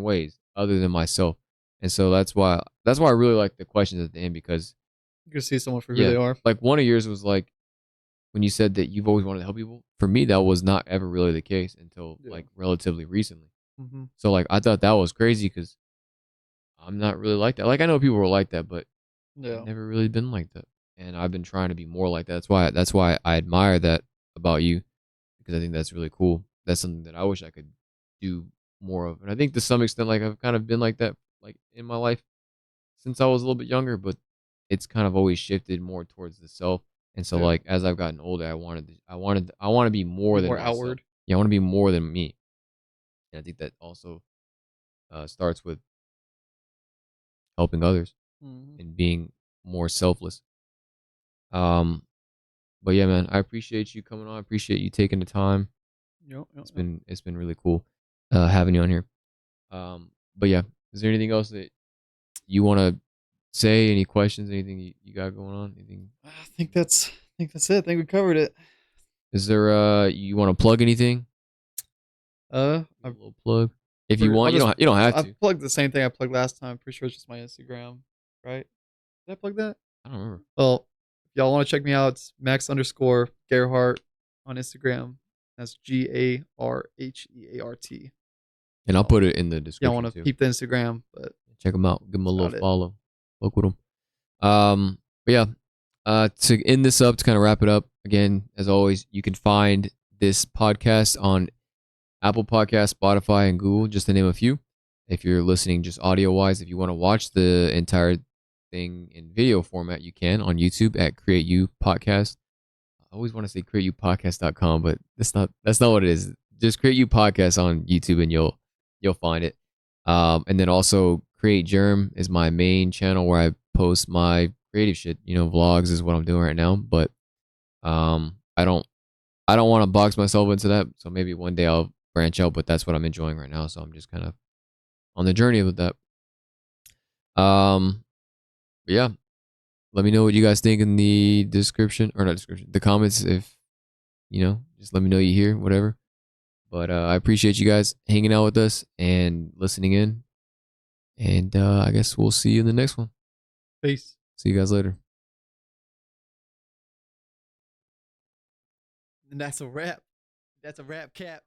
ways other than myself. And so that's why I really like the questions at the end, because You can see someone for who yeah, they are. like one of yours was like when you said that you've always wanted to help people. For me, that was not ever really the case until Yeah. like relatively recently. Hmm. So like I thought that was crazy because I'm not really like that. Like I know people were like that, but I've Yeah. never really been like that. And I've been trying to be more like that. That's why I admire that about you, because I think that's really cool. That's something that I wish I could do more of. And I think to some extent, like I've kind of been like that, like in my life since I was a little bit younger. But it's kind of always shifted more towards the self. And so Yeah. like as I've gotten older, I want to be more Be than more myself. outward. Yeah, I want to be more than me. And I think that also starts with helping others Mhm. and being more selfless. Um, but yeah, man, I appreciate you coming on. I appreciate you taking the time. Yep, yep, yep. It's been really cool having you on here. But yeah, is there anything else that you want to say? Any questions? Anything you got going on? Anything? I think that's it. I think we covered it. Is there you want to plug anything? Give a I've little plug if you for want. I'll just You don't have I to. plugged the same thing I plugged last time. Pretty sure it's just my Instagram, right? Did I plug that? I don't remember. Well, if y'all want to check me out, it's Max_Gerhart on Instagram. That's GARHEART. And I'll So put it in the y'all description want to too. peep the Instagram, but Check them out. Give them a that's little about it. follow. Fuck with them. But yeah, to end this up, to kind of wrap it up, again, as always, you can find this podcast on Apple Podcasts, Spotify, and Google, just to name a few. If you're listening just audio wise, if you want to watch the entire thing in video format, you can on YouTube at createyou podcast. I always want to say createyoupodcast.com, but that's not what it is. Just create you podcast on YouTube and you'll find it. And then also Create Germ is my main channel where I post my creative shit. You know, vlogs is what I'm doing right now. But I don't want to box myself into that. So maybe one day I'll branch out, but that's what I'm enjoying right now. So I'm just kind of on the journey with that. But yeah, let me know what you guys think in the description or not description, the comments. If you know, just let me know you hear whatever. But I appreciate you guys hanging out with us and listening in. And I guess we'll see you in the next one. Peace. See you guys later. And that's a wrap. That's a wrap cap.